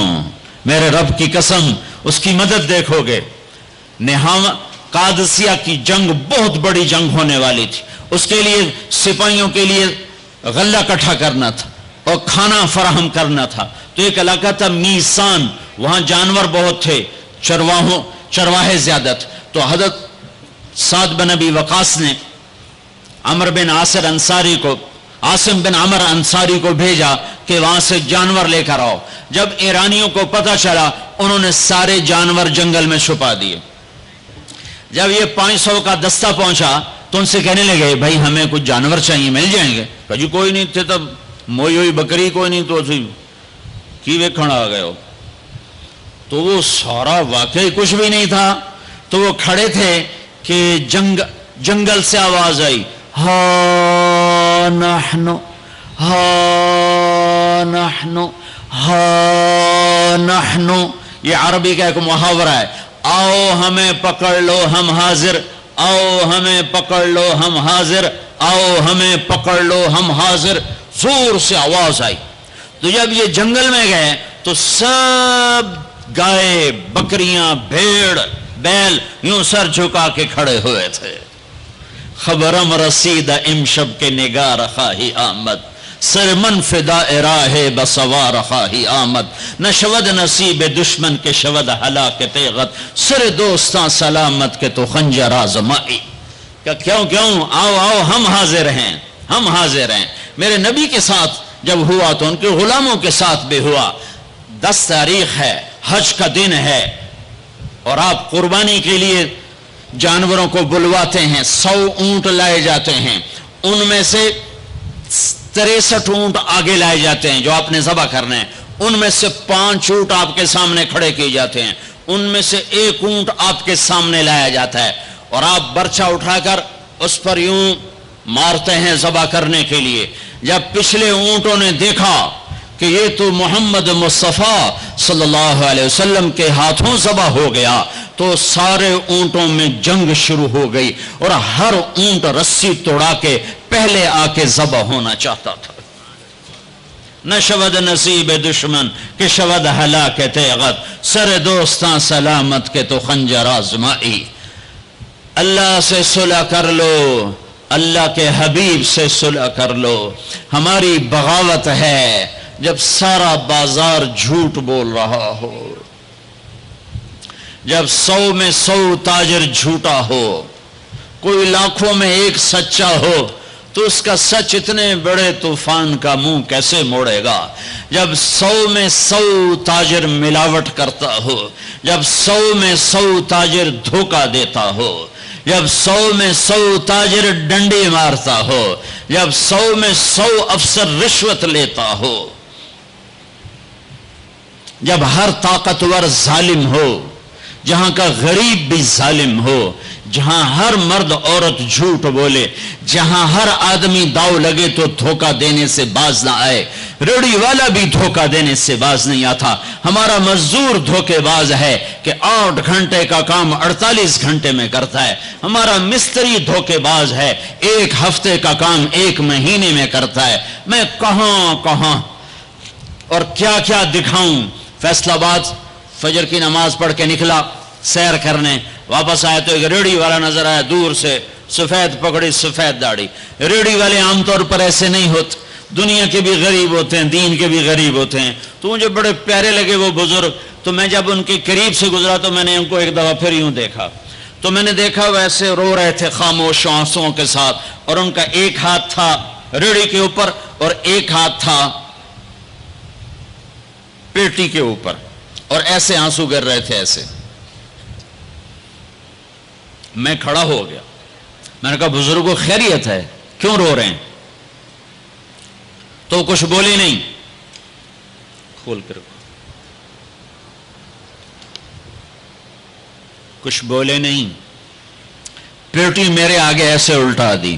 میرے رب کی قسم اس کی مدد دیکھو گے. قادسیہ کی جنگ بہت بڑی جنگ ہونے والی تھی. اس کے لیے سپاہیوں کے لیے غلہ اکٹھا کرنا تھا اور کھانا فراہم کرنا تھا. تو ایک علاقہ تھا میسان، وہاں جانور بہت تھے، چرواہے زیادہ تھے. تو حضرت سعد بن ابی وقاص نے عمر بن عاصر انصاری کو، عاصم بن عمر انصاری کو بھیجا کہ وہاں سے جانور لے کر آؤ. جب ایرانیوں کو پتہ چلا انہوں نے سارے جانور جنگل میں چھپا دیے. جب یہ 500 کا دستہ پہنچا تو ان سے کہنے لگے بھائی ہمیں کچھ جانور چاہیے، مل جائیں گے؟ کہا جی کوئی نہیں تھے، تب موئی ہوئی بکری کوئی نہیں تو کی ویکھن آ گئے ہو۔ تو وہ سارا واقعی کچھ بھی نہیں تھا، تو وہ کھڑے تھے کہ جنگل سے آواز آئی، ہا نحنو ہا نحنو ہا نحنو، یہ عربی کا ایک محاورہ ہے، آؤ ہمیں پکڑ لو ہم حاضر، آؤ ہمیں پکڑ لو ہم حاضر، آؤ ہمیں پکڑ لو ہم حاضر، زور سے آواز آئی۔ تو جب یہ جنگل میں گئے تو سب گائے بکریاں بھیڑ بیل یوں سر جھکا کے کھڑے ہوئے تھے۔ خبرم رسید امشب کے نگار خواہی آمد، سر من فدا راہ بسوار خواہی آمد، نہ شود نصیب دشمن کے شود ہلاک تیغت، سر دوستاں سلامت کے تو خنجر آزمائی۔ کہ کیوں آؤ آؤ ہم حاضر ہیں، ہم حاضر ہیں۔ میرے نبی کے ساتھ جب ہوا تو ان کے غلاموں کے ساتھ بھی ہوا۔ 10 تاریخ ہے، حج کا دن ہے، اور آپ قربانی کے لیے جانوروں کو بلواتے ہیں، 100 اونٹ لائے جاتے ہیں، ان میں سے 63 اونٹ آگے لائے جاتے ہیں جو آپ نے ذبح کرنے ہیں، ان میں سے 5 اونٹ آپ کے سامنے کھڑے کیے جاتے ہیں، ان میں سے 1 اونٹ آپ کے سامنے لایا جاتا ہے، اور آپ برچہ اٹھا کر اس پر یوں مارتے ہیں ذبح کرنے کے لیے۔ جب پچھلے اونٹوں نے دیکھا کہ یہ تو محمد مصطفیٰ صلی اللہ علیہ وسلم کے ہاتھوں ذبح ہو گیا، تو سارے اونٹوں میں جنگ شروع ہو گئی، اور ہر اونٹ رسی توڑا کے پہلے آ کے ذبح ہونا چاہتا تھا۔ نہ شود نصیب دشمن کہ شود ہلاک تیغت، سر دوستاں سلامت کے تو خنجر آزمائی۔ اللہ سے صلح کر لو، اللہ کے حبیب سے صلح کر لو۔ ہماری بغاوت ہے جب سارا بازار جھوٹ بول رہا ہو، جب 100 میں 100 تاجر جھوٹا ہو، کوئی لاکھوں میں 1 سچا ہو، تو اس کا سچ اتنے بڑے طوفان کا منہ کیسے موڑے گا؟ جب 100 میں 100 تاجر ملاوٹ کرتا ہو، جب 100 میں 100 تاجر دھوکہ دیتا ہو، جب 100 میں 100 تاجر ڈنڈی مارتا ہو، جب 100 میں 100 افسر رشوت لیتا ہو، جب ہر طاقتور ظالم ہو، جہاں کا غریب بھی ظالم ہو، جہاں ہر مرد عورت جھوٹ بولے، جہاں ہر آدمی داؤ لگے تو دھوکہ دینے سے باز نہ آئے، ریڑھی والا بھی دھوکہ دینے سے باز نہیں آتا۔ ہمارا مزدور دھوکے باز ہے کہ 8 گھنٹے کا کام 48 گھنٹے میں کرتا ہے، ہمارا مستری دھوکے باز ہے، 1 ہفتے کا کام 1 مہینے میں کرتا ہے۔ میں کہاں اور کیا دکھاؤں۔ فیصل آباد فجر کی نماز پڑھ کے نکلا سیر کرنے، واپس آیا تو ایک ریڑھی والا نظر آیا دور سے، سفید پگڑی سفید داڑھی۔ ریڑھی والے عام طور پر ایسے نہیں ہوتے، دنیا کے بھی غریب ہوتے ہیں، دین کے بھی غریب ہوتے ہیں، تو مجھے بڑے پیارے لگے وہ بزرگ۔ تو میں جب ان کے قریب سے گزرا تو میں نے ان کو ایک دفعہ پھر یوں دیکھا، تو میں نے دیکھا ویسے رو رہے تھے خاموش آنسوؤں کے ساتھ، اور ان کا ایک ہاتھ تھا ریڑھی کے اوپر اور ایک ہاتھ تھا پیٹی کے اوپر، اور ایسے آنسو گر رہے تھے ایسے۔ میں کھڑا ہو گیا، میں نے کہا بزرگوں خیریت ہے، کیوں رو رہے ہیں؟ تو کچھ بولے نہیں، کھول کر کچھ بولے نہیں، پیٹی میرے آگے ایسے الٹا دی،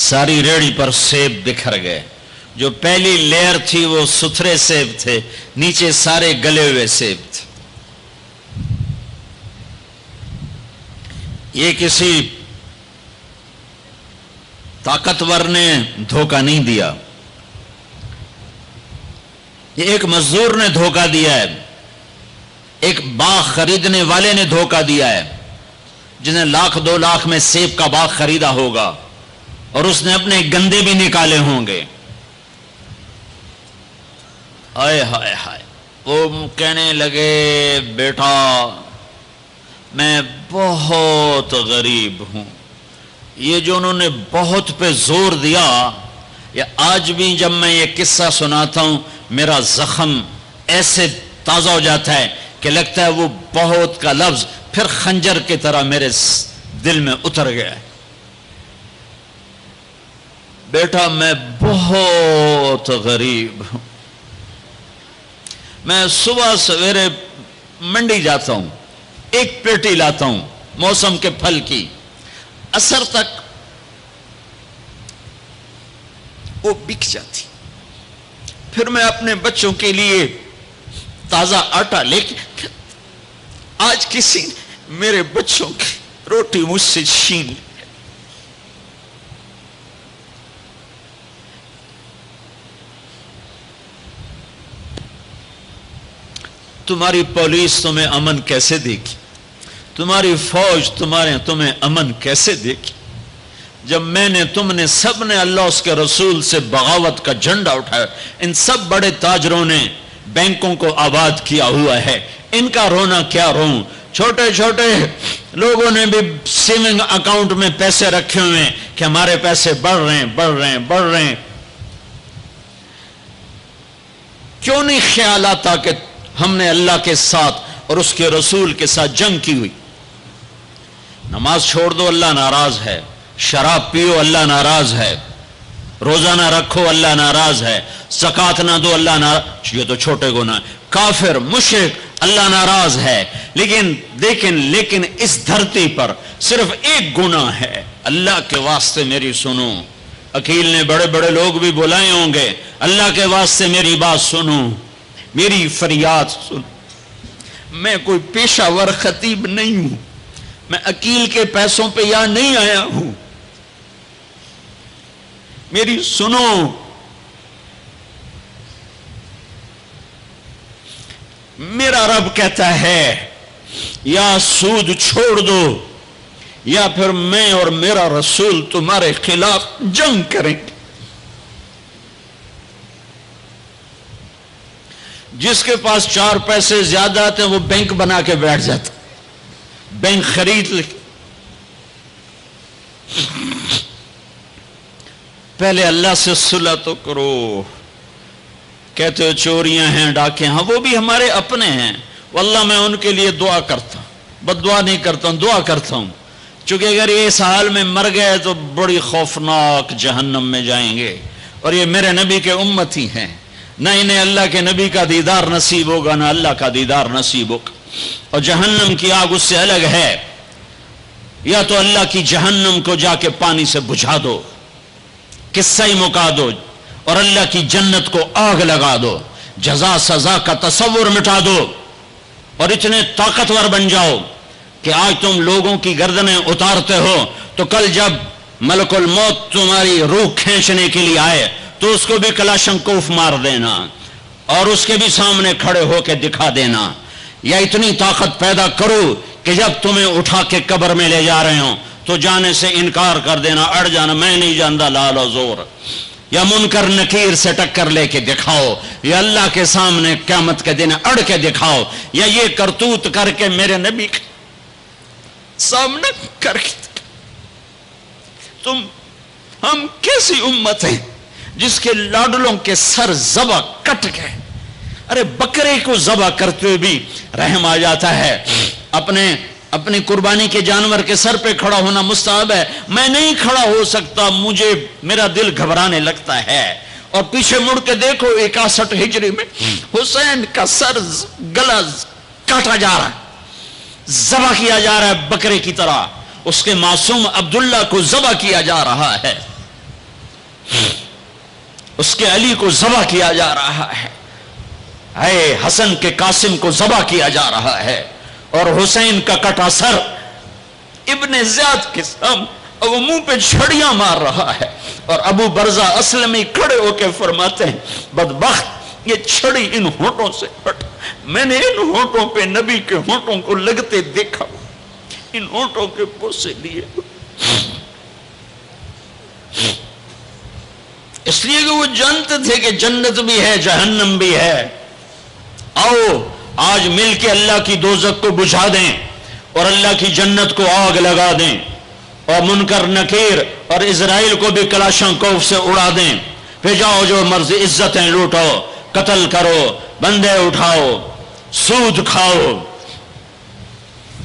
ساری ریڑھی پر سیب بکھر گئے۔ جو پہلی لیئر تھی وہ ستھرے سیب تھے، نیچے سارے گلے ہوئے سیب تھے۔ یہ کسی طاقتور نے دھوکہ نہیں دیا، یہ ایک مزدور نے دھوکہ دیا ہے، ایک باغ خریدنے والے نے دھوکہ دیا ہے، جس نے 1,00,000 2 لاکھ میں سیب کا باغ خریدا ہوگا، اور اس نے اپنے گندے بھی نکالے ہوں گے۔ ہائے ہائے ہائے، وہ کہنے لگے بیٹا میں بہت غریب ہوں۔ یہ جو انہوں نے بہت پہ زور دیا، یا آج بھی جب میں یہ قصہ سناتا ہوں میرا زخم ایسے تازہ ہو جاتا ہے کہ لگتا ہے وہ بہت کا لفظ پھر خنجر کی طرح میرے دل میں اتر گیا، بیٹا میں بہت غریب ہوں، میں صبح سویرے منڈی جاتا ہوں، ایک پیٹی لاتا ہوں موسم کے پھل کی، عصر تک وہ بک جاتی، پھر میں اپنے بچوں کے لیے تازہ آٹا لے کے، آج کسی نے میرے بچوں کی روٹی مجھ سے چھین لی۔ تمہاری پولیس تمہیں امن کیسے دے گی؟ تمہاری فوج تمہیں امن کیسے دے گی؟ جب میں نے تم نے سب نے اللہ اس کے رسول سے بغاوت کا جھنڈا اٹھایا، ان سب بڑے تاجروں نے بینکوں کو آباد کیا ہوا ہے، ان کا رونا کیا روں؟ چھوٹے چھوٹے لوگوں نے بھی سیونگ اکاؤنٹ میں پیسے رکھے ہوئے ہیں کہ ہمارے پیسے بڑھ رہے ہیں۔ کیوں نہیں خیال آتا کہ ہم نے اللہ کے ساتھ اور اس کے رسول کے ساتھ جنگ کی ہوئی؟ نماز چھوڑ دو اللہ ناراض ہے، شراب پیو اللہ ناراض ہے، روزہ نہ رکھو اللہ ناراض ہے، زکات نہ دو اللہ ناراض، یہ تو چھوٹے گناہ، کافر مشرک اللہ ناراض ہے، لیکن اس دھرتی پر صرف ایک گناہ ہے، اللہ کے واسطے میری سنو۔ عقیل نے بڑے بڑے لوگ بھی بلائے ہوں گے، اللہ کے واسطے میری بات سنو، میری فریاد سن۔ میں کوئی پیشہ ور خطیب نہیں ہوں، میں عقیل کے پیسوں پہ یہاں نہیں آیا ہوں، میری سنو۔ میرا رب کہتا ہے یا سود چھوڑ دو یا پھر میں اور میرا رسول تمہارے خلاف جنگ کریں گے۔ جس کے پاس 4 پیسے زیادہ آتے ہیں وہ بینک بنا کے بیٹھ جاتا، بینک خرید لے۔ پہلے اللہ سے صلح تو کرو۔ کہتے ہو چوریاں ہیں، ڈاکے ہیں، وہ بھی ہمارے اپنے ہیں، واللہ میں ان کے لیے دعا کرتا ہوں، بد دعا نہیں کرتا ہوں، دعا کرتا ہوں، چونکہ اگر یہ اس حال میں مر گئے تو بڑی خوفناک جہنم میں جائیں گے، اور یہ میرے نبی کے امتی ہیں، نہ انہیں اللہ کے نبی کا دیدار نصیب ہوگا، نہ اللہ کا دیدار نصیب ہوگا، اور جہنم کی آگ اس سے الگ ہے۔ یا تو اللہ کی جہنم کو جا کے پانی سے بجھا دو، قصہ ہی مکا دو، اور اللہ کی جنت کو آگ لگا دو، جزا سزا کا تصور مٹا دو، اور اتنے طاقتور بن جاؤ کہ آج تم لوگوں کی گردنیں اتارتے ہو تو کل جب ملک الموت تمہاری روح کھینچنے کے لیے آئے تو اس کو بھی کلاشنکوف مار دینا اور اس کے بھی سامنے کھڑے ہو کے دکھا دینا، یا اتنی طاقت پیدا کرو کہ جب تمہیں اٹھا کے قبر میں لے جا رہے ہوں تو جانے سے انکار کر دینا، اڑ جانا، میں نہیں جانتا لال و زور، یا منکر نکیر سے ٹکر لے کے دکھاؤ، یا اللہ کے سامنے قیامت کے دن اڑ کے دکھاؤ، یا یہ کرتوت کر کے میرے نبی کے سامنے کر کے ہم کیسی امت ہیں جس کے لاڈلوں کے سر ذبح کٹ گئے؟ ارے بکرے کو ذبح کرتے ہوئے بھی رحم آ جاتا ہے۔ اپنی قربانی کے جانور کے سر پہ کھڑا ہونا مستحب ہے، میں نہیں کھڑا ہو سکتا، میرا دل گھبرانے لگتا ہے۔ اور پیچھے مڑ کے دیکھو 61 ہجری میں حسین کا سر گلا کاٹا جا رہا ہے، ذبح کیا جا رہا ہے بکرے کی طرح، اس کے معصوم عبداللہ کو ذبح کیا جا رہا ہے، اس کے علی کو ذبح کیا جا رہا ہے، اے حسن کے قاسم کو ذبح کیا جا رہا ہے، اور حسین کا کٹا سر ابن زیاد کے سامنے وہ منہ پہ چھڑیاں مار رہا ہے، اور ابو برزہ اسلمی کھڑے ہو کے فرماتے ہیں بدبخت یہ چھڑی ان ہونٹوں سے ہٹ، میں نے ان ہونٹوں پہ نبی کے ہونٹوں کو لگتے دیکھا، ان ہونٹوں کے پوسے لیے، اس لیے کہ وہ جانتے تھے کہ جنت بھی ہے جہنم بھی ہے۔ آؤ آج مل کے اللہ کی دوزخ کو بجھا دیں اور اللہ کی جنت کو آگ لگا دیں، اور منکر نکیر اور اسرائیل کو بھی کلاشنکوف سے اڑا دیں، پھر جاؤ جو مرضی عزتیں لوٹو، قتل کرو، بندے اٹھاؤ، سود کھاؤ،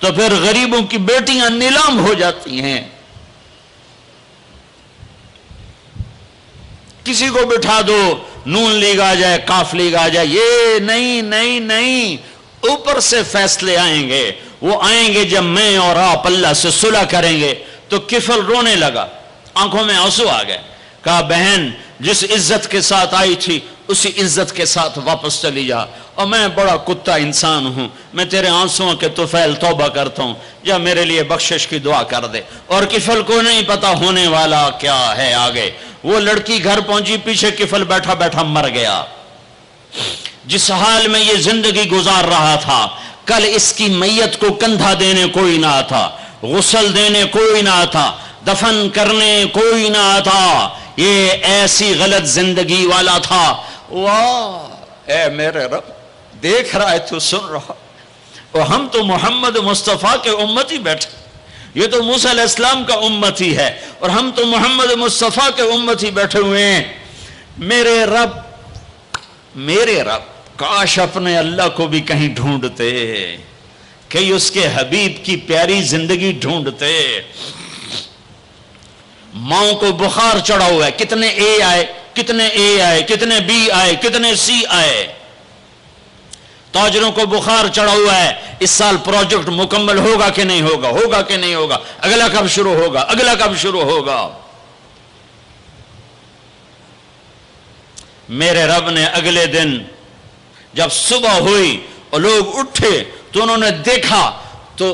تو پھر غریبوں کی بیٹیاں نیلام ہو جاتی ہیں. کسی کو بٹھا دو، نون لیگ آ جائے، کاف لیگ آ جائے، یہ نہیں نہیں نہیں، اوپر سے فیصلے آئیں گے. وہ آئیں گے جب میں اور آپ اللہ سے صلح کریں گے. تو کفل رونے لگا، آنکھوں میں آنسو آ گئے. کہا بہن جس عزت کے ساتھ آئی تھی اسی عزت کے ساتھ واپس چلی جا، اور میں بڑا کتا انسان ہوں، میں تیرے آنسوؤں کے طفیل توبہ کرتا ہوں، یا میرے لیے بخشش کی دعا کر دے. اور کفل کو نہیں پتا ہونے والا کیا ہے آگے. وہ لڑکی گھر پہنچی، پیچھے کفل بیٹھا بیٹھا مر گیا. جس حال میں یہ زندگی گزار رہا تھا، کل اس کی میت کو کندھا دینے کوئی نہ تھا، غسل دینے کوئی نہ تھا، دفن کرنے کوئی نہ تھا. یہ ایسی غلط زندگی والا تھا. واہ اے میرے رب، دیکھ رہا ہے تو سن رہا. اور ہم تو محمد مصطفیٰ کے امتی بیٹھے، یہ تو موسیٰ علیہ السلام کا امتی ہے، اور ہم تو محمد مصطفیٰ کے امتی بیٹھے ہوئے ہیں. میرے رب کاش اپنے اللہ کو بھی کہیں ڈھونڈتے، کہیں اس کے حبیب کی پیاری زندگی ڈھونڈتے. ماؤں کو بخار چڑھا ہوا ہے، کتنے اے آئے، کتنے اے آئے، کتنے بی آئے، کتنے سی آئے. تاجروں کو بخار چڑھا ہوا ہے، اس سال پروجیکٹ مکمل ہوگا کہ نہیں ہوگا، ہوگا کہ نہیں ہوگا، اگلا کب شروع ہوگا، اگلا کب شروع ہوگا. میرے رب نے اگلے دن جب صبح ہوئی اور لوگ اٹھے تو انہوں نے دیکھا تو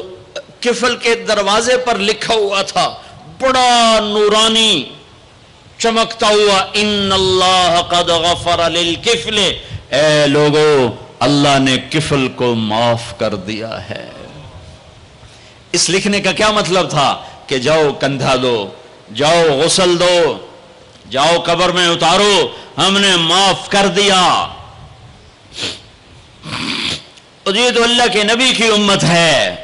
کفل کے دروازے پر لکھا ہوا تھا بڑا نورانی چمکتا ہوا، ان اللہ قد غفر للکفل. اے لوگو، اللہ نے کفل کو معاف کر دیا ہے. اس لکھنے کا کیا مطلب تھا کہ جاؤ کندھا دو، جاؤ غسل دو، جاؤ قبر میں اتارو، ہم نے معاف کر دیا. اور یہ تو اللہ کے نبی کی امت ہے.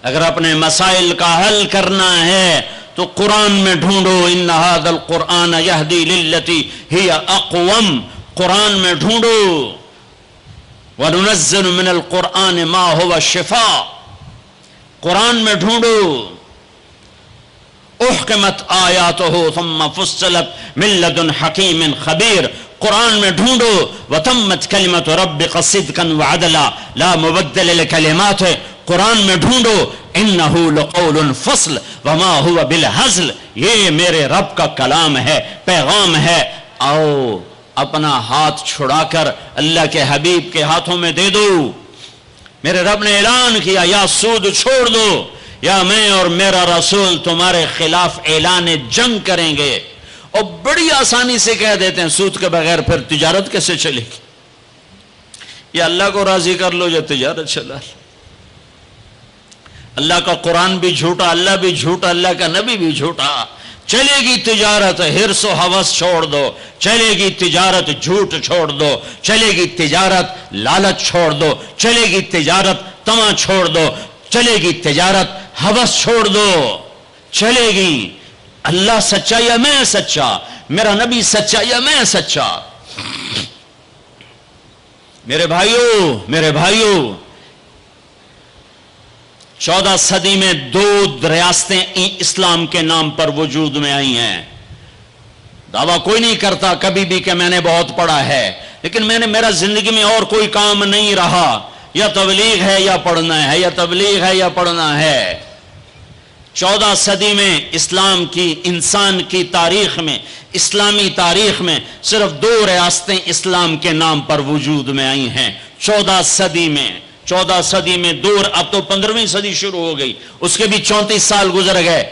اگر اپنے مسائل کا حل کرنا ہے تو قرآن میں ڈھونڈو. ان ھذا القرآن یہدی للتی ہی اقوم. قرآن میں ڈھونڈو. وننزل من القرآن ما هو شفاء. قرآن میں ڈھونڈو. احکمت آیاتہ ثم فصلت من لدن حکیم خبیر. قرآن میں ڈھونڈو. وتمت کلمت ربک صدقا وعدلا لا مبدل لکلماتہ. قرآن میں ڈھونڈو. انہ لقول فصل وما هو بالہزل. یہ میرے رب کا کلام ہے، پیغام ہے. آؤ اپنا ہاتھ چھڑا کر اللہ کے حبیب کے ہاتھوں میں دے دو. میرے رب نے اعلان کیا یا سود چھوڑ دو یا میں اور میرا رسول تمہارے خلاف اعلان جنگ کریں گے. اور بڑی آسانی سے کہہ دیتے ہیں سود کے بغیر پھر تجارت کیسے چلے گی. یا اللہ کو راضی کر لو یا تجارت چلا لو. اللہ کا قرآن بھی جھوٹا، اللہ بھی جھوٹا، اللہ کا نبی بھی جھوٹا. چلے گی تجارت، ہرس و ہوس چھوڑ دو. چلے گی تجارت، جھوٹ چھوڑ دو. چلے گی تجارت، لالچ چھوڑ دو. چلے گی تجارت، طمع چھوڑ دو. چلے گی تجارت، ہوس چھوڑ دو. چلے گی. اللہ سچا یا میں سچا، میرا نبی سچا یا میں سچا. میرے بھائیوں 14 صدی میں 2 ریاستیں اسلام کے نام پر وجود میں آئی ہیں. دعویٰ کوئی نہیں کرتا کبھی بھی کہ میں نے بہت پڑھا ہے، لیکن میرا زندگی میں اور کوئی کام نہیں رہا. یا تبلیغ ہے یا پڑھنا ہے، یا تبلیغ ہے یا پڑھنا ہے. 14 صدی میں اسلام کی، انسان کی تاریخ میں، اسلامی تاریخ میں صرف 2 ریاستیں اسلام کے نام پر وجود میں آئی ہیں. 14 صدی میں 2، اب تو 15ویں صدی شروع ہو گئی، اس کے بھی 34 سال گزر گئے.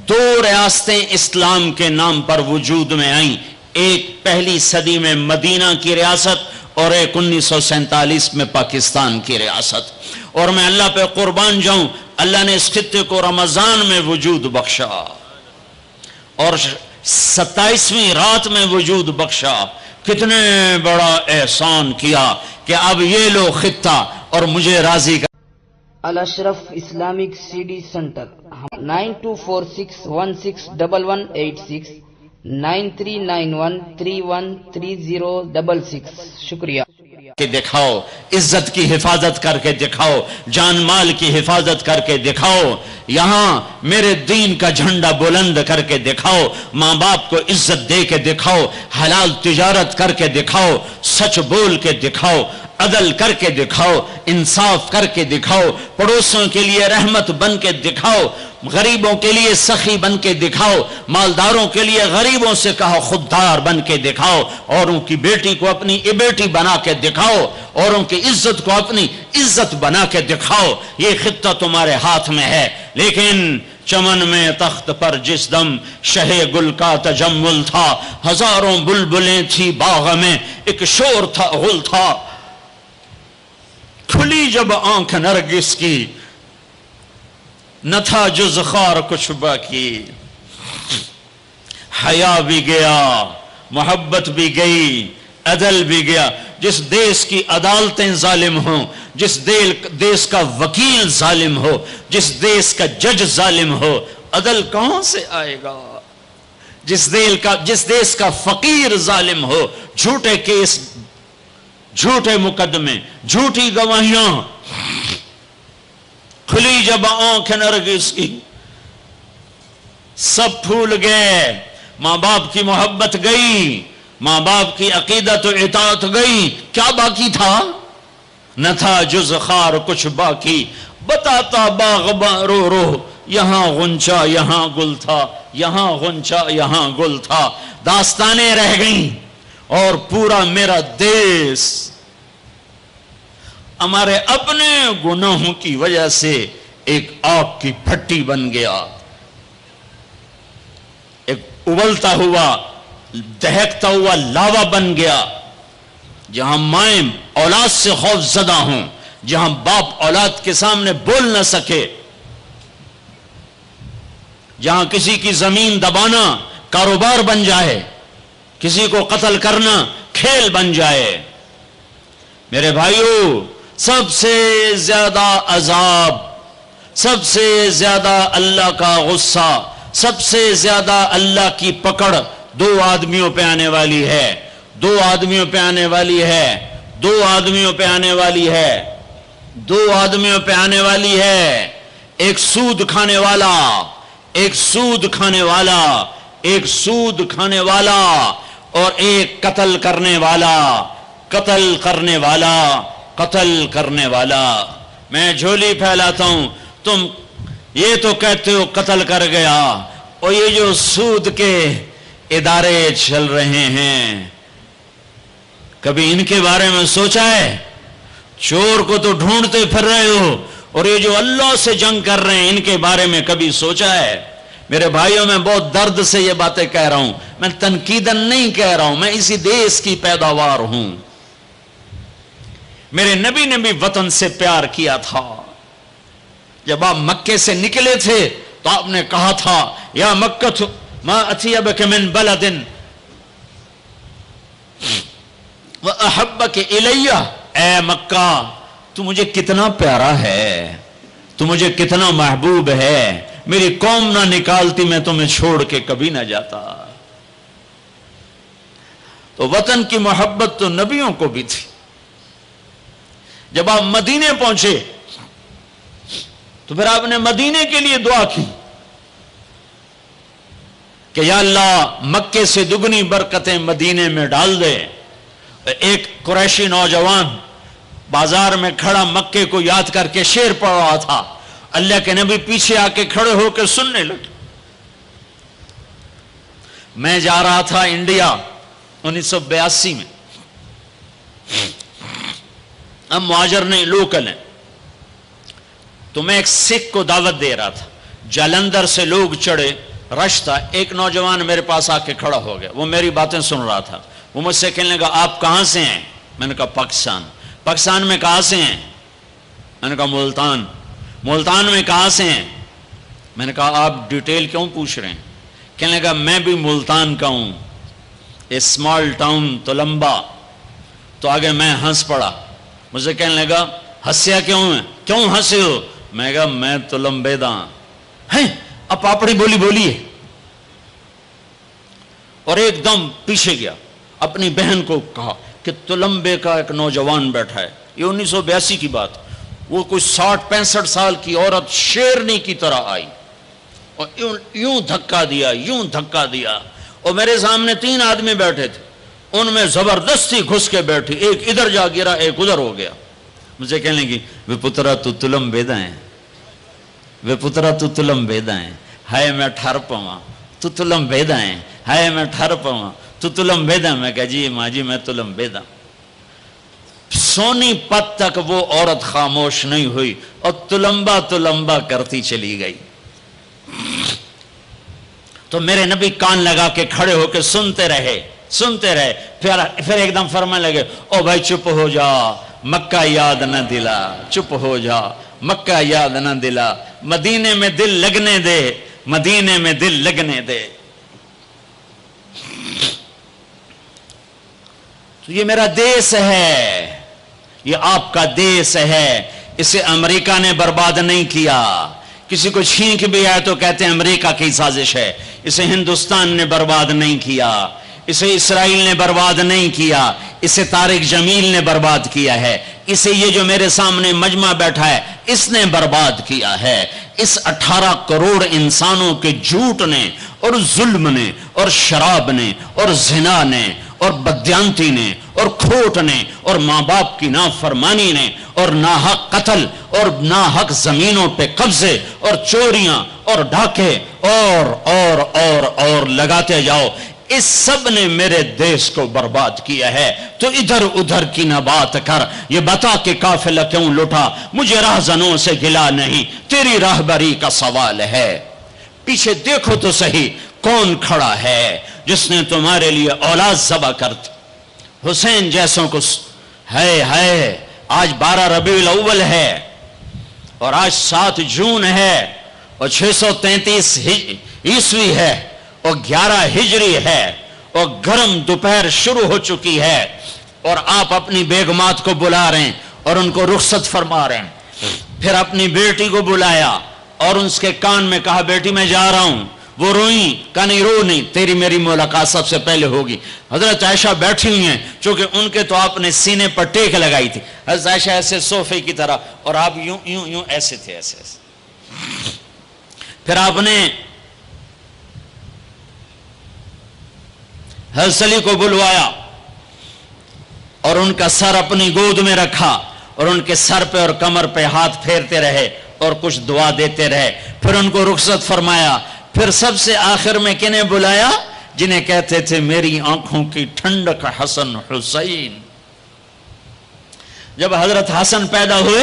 2 ریاستیں اسلام کے نام پر وجود میں آئیں. ایک پہلی صدی میں مدینہ کی ریاست اور ایک 1947 میں پاکستان کی ریاست. اور میں اللہ پہ قربان جاؤں، اللہ نے اس خطے کو رمضان میں وجود بخشا اور 27ویں رات میں وجود بخشا. کتنے بڑا احسان کیا کہ اب یہ لو خطہ اور مجھے راضی کر. الاشرف اسلامک CD سینٹر 9246161186 9391313066. شکریہ. کہ دکھاؤ، عزت کی حفاظت کر کے دکھاؤ، جان مال کی حفاظت کر کے دکھاؤ، یہاں میرے دین کا جھنڈا بلند کر کے دکھاؤ، ماں باپ کو عزت دے کے دکھاؤ، حلال تجارت کر کے دکھاؤ، سچ بول کے دکھاؤ، عدل کر کے دکھاؤ، انصاف کر کے دکھاؤ، پڑوسوں کے لیے رحمت بن کے دکھاؤ، غریبوں کے لیے سخی بن کے دکھاؤ، مالداروں کے لیے غریبوں سے کہا خوددار بن کے دکھاؤ، اوروں کی بیٹی کو اپنی بیٹی بنا کے دکھاؤ، اوروں کی عزت کو اپنی عزت بنا کے دکھاؤ، یہ خطہ تمہارے ہاتھ میں ہے۔ لیکن چمن میں تخت پر جس دم شہ گل کا تجمل تھا، ہزاروں بلبلیں تھی باغ میں، ایک شور تھا غل تھا، کھلی جب آنکھ نرگس کی، نہ تھا جز خار کچھ باقی، حیا بھی گیا، محبت بھی گئی، عدل بھی گیا۔ جس دیس کی عدالتیں ظالم ہوں، جس دیس کا وکیل ظالم ہو، جس دیس کا جج ظالم ہو، عدل کہاں سے آئے گا؟ جس دیس کا فقیر ظالم ہو، جھوٹے کیس، جھوٹے مقدمے، جھوٹی گواہیاں، کھلی جب آنکھ نرگس کی، سب پھول گئے، ماں باپ کی محبت گئی، ماں باپ کی عقیدت و اطاعت گئی، کیا باقی تھا؟ نہ تھا جز خار کچھ باقی، بتاتا باغباں رو رو، یہاں غنچہ یہاں گل تھا، یہاں غنچہ یہاں گل تھا، داستانیں رہ گئیں، اور پورا میرا دیس ہمارے اپنے گناہوں کی وجہ سے ایک آگ کی بھٹی بن گیا، ایک ابلتا ہوا دہکتا ہوا لاوا بن گیا، جہاں مائیں اولاد سے خوف زدہ ہوں، جہاں باپ اولاد کے سامنے بول نہ سکے، جہاں کسی کی زمین دبانا کاروبار بن جائے، کسی کو قتل کرنا کھیل بن جائے۔ میرے بھائیو، سب سے زیادہ عذاب، سب سے زیادہ اللہ کا غصہ، سب سے زیادہ اللہ کی پکڑ دو آدمیوں پہ آنے والی ہے، دو آدمیوں پہ آنے والی ہے، دو آدمیوں پہ آنے والی ہے، دو آدمیوں پہ آنے والی ہے، ایک سود کھانے والا، ایک سود کھانے والا، ایک سود کھانے والا، اور ایک قتل کرنے والا، قتل کرنے والا، قتل کرنے والا۔ میں جھولی پھیلاتا ہوں، تم یہ تو کہتے ہو قتل کر گیا، اور یہ جو سود کے ادارے چل رہے ہیں، کبھی ان کے بارے میں سوچا ہے؟ چور کو تو ڈھونڈتے پھر رہے ہو، اور یہ جو اللہ سے جنگ کر رہے ہیں، ان کے بارے میں کبھی سوچا ہے؟ میرے بھائیوں، میں بہت درد سے یہ باتیں کہہ رہا ہوں، میں تنقیداً نہیں کہہ رہا ہوں، میں اسی دیس کی پیداوار ہوں۔ میرے نبی نے بھی وطن سے پیار کیا تھا۔ جب آپ مکے سے نکلے تھے تو آپ نے کہا تھا، یا مکہ ما اطیبک من بلد وَأَحَبَّكَ إِلَيَّ، اے مکہ تو مجھے کتنا پیارا ہے، تو مجھے کتنا محبوب ہے، میری قوم نہ نکالتی میں تمہیں چھوڑ کے کبھی نہ جاتا۔ تو وطن کی محبت تو نبیوں کو بھی تھی۔ جب آپ مدینے پہنچے تو پھر آپ نے مدینے کے لیے دعا کی کہ یا اللہ مکے سے دگنی برکتیں مدینے میں ڈال دے۔ ایک قریشی نوجوان بازار میں کھڑا مکے کو یاد کر کے شعر پڑھ رہا تھا، اللہ کے نبی پیچھے آ کے کھڑے ہو کے سننے لگے۔ میں جا رہا تھا انڈیا 1982 میں، ہم مہاجر نہیں لوکل ہیں، تو میں ایک سکھ کو دعوت دے رہا تھا، جالندھر سے لوگ چڑھے، رش تھا، ایک نوجوان میرے پاس آ کے کھڑا ہو گیا، وہ میری باتیں سن رہا تھا، وہ مجھ سے کہنے لگا آپ کہاں سے ہیں؟ میں نے کہا پاکستان۔ پاکستان میں کہاں سے ہیں؟ میں نے کہا ملتان۔ ملتان میں کہاں سے ہیں؟ میں نے کہا آپ ڈیٹیل کیوں پوچھ رہے ہیں؟ کہنے لگا میں بھی ملتان کا ہوں، اسمال ٹاؤن تلمبا۔ تو آگے میں ہنس پڑا، مجھے کہنے لگا ہنسیا کیوں ہے، کیوں ہنسے ہو؟ میں کہا میں تلمبے دا ہیں۔ اب پاپڑی بولی بولی ہے، اور ایک دم پیچھے گیا، اپنی بہن کو کہا کہ تلمبے کا ایک نوجوان بیٹھا ہے، یہ 1982 کی بات، وہ کوئی 60-65 سال کی عورت شیرنی کی طرح آئی اور یوں دھکا دیا، یوں دھکا دیا، اور میرے سامنے 3 آدمی بیٹھے تھے، ان میں زبردستی گھس کے بیٹھی، ایک ادھر جا گرا، ایک ادھر ہو گیا۔ مجھے کہنے لگی وے پترا تو تلم بیدا ہے، وے پترا تو تلم بیدا ہے، ہائے میں ٹھر پواں تو تلم بیدا ہے، ہائے میں ٹھر پواں تو تلم بیدا۔ میں کہا جی ماں جی میں تلم بیدا۔ سونی پت تک وہ عورت خاموش نہیں ہوئی اور تلمبا تلمبا کرتی چلی گئی۔ تو میرے نبی کان لگا کے کھڑے ہو کے سنتے رہے، سنتے رہے، پھر ایک دم فرمانے لگے او بھائی چپ ہو جا، مکہ یاد نہ دلا، چپ ہو جا، مکہ یاد نہ دلا، مدینے میں دل لگنے دے، مدینے میں دل لگنے دے۔ تو یہ میرا دیس ہے، یہ آپ کا دیس ہے، اسے امریکہ نے برباد نہیں کیا۔ کسی کو چھینک بھی آئے تو کہتے ہیں امریکہ کی سازش ہے۔ اسے ہندوستان نے برباد نہیں کیا، اسے اسرائیل نے برباد نہیں کیا، اسے طارق جمیل نے برباد کیا ہے، اسے یہ جو میرے سامنے مجمع بیٹھا ہے اس نے برباد کیا ہے۔ اس 18 کروڑ انسانوں کے جھوٹ نے اور ظلم نے اور شراب نے اور زنا نے اور بدیانتی نے اور کھوٹ نے اور ماں باپ کی نافرمانی نے اور ناحق قتل اور ناحق زمینوں پہ قبضے اور چوریاں اور ڈاکے اور لگاتے جاؤ، اس سب نے میرے دیس کو برباد کیا ہے۔ تو ادھر ادھر کی نہ بات کر، یہ بتا کہ قافلہ کیوں لٹا، مجھے راہزنوں سے گلا نہیں، تیری راہبری کا سوال ہے۔ پیچھے دیکھو تو صحیح کون کھڑا ہے جس نے تمہارے لیے اولاد ذبح کر دی۔ حسین جیسوں کو ہے آج 12 ربیع الاول ہے اور آج 7 جون ہے اور 633 عیسوی ہے اور 11 ہجری ہے اور گرم دوپہر شروع ہو چکی ہے اور آپ اپنی بیگمات کو بلا رہے ہیں اور ان کو رخصت فرما رہے ہیں۔ پھر اپنی بیٹی کو بلایا اور اس کے کان میں کہا بیٹی میں جا رہا ہوں، وہ روئیں، کہا نہیں رو نہیں، تیری میری ملاقات سب سے پہلے ہوگی۔ حضرت عائشہ بیٹھی ہوئی ہیں، چونکہ ان کے تو آپ نے سینے پر ٹیک لگائی تھی، حضرت عائشہ ایسے صوفے کی طرح اور آپ یوں یوں یوں ایسے تھے، ایسے ایسے۔ پھر آپ نے حضرت علی کو بلوایا اور ان کا سر اپنی گود میں رکھا اور ان کے سر پہ اور کمر پہ ہاتھ پھیرتے رہے اور کچھ دعا دیتے رہے۔ پھر ان کو رخصت فرمایا۔ پھر سب سے آخر میں کنہیں بلایا؟ جنہیں کہتے تھے میری آنکھوں کی ٹھنڈک حسن حسین۔ جب حضرت حسن پیدا ہوئے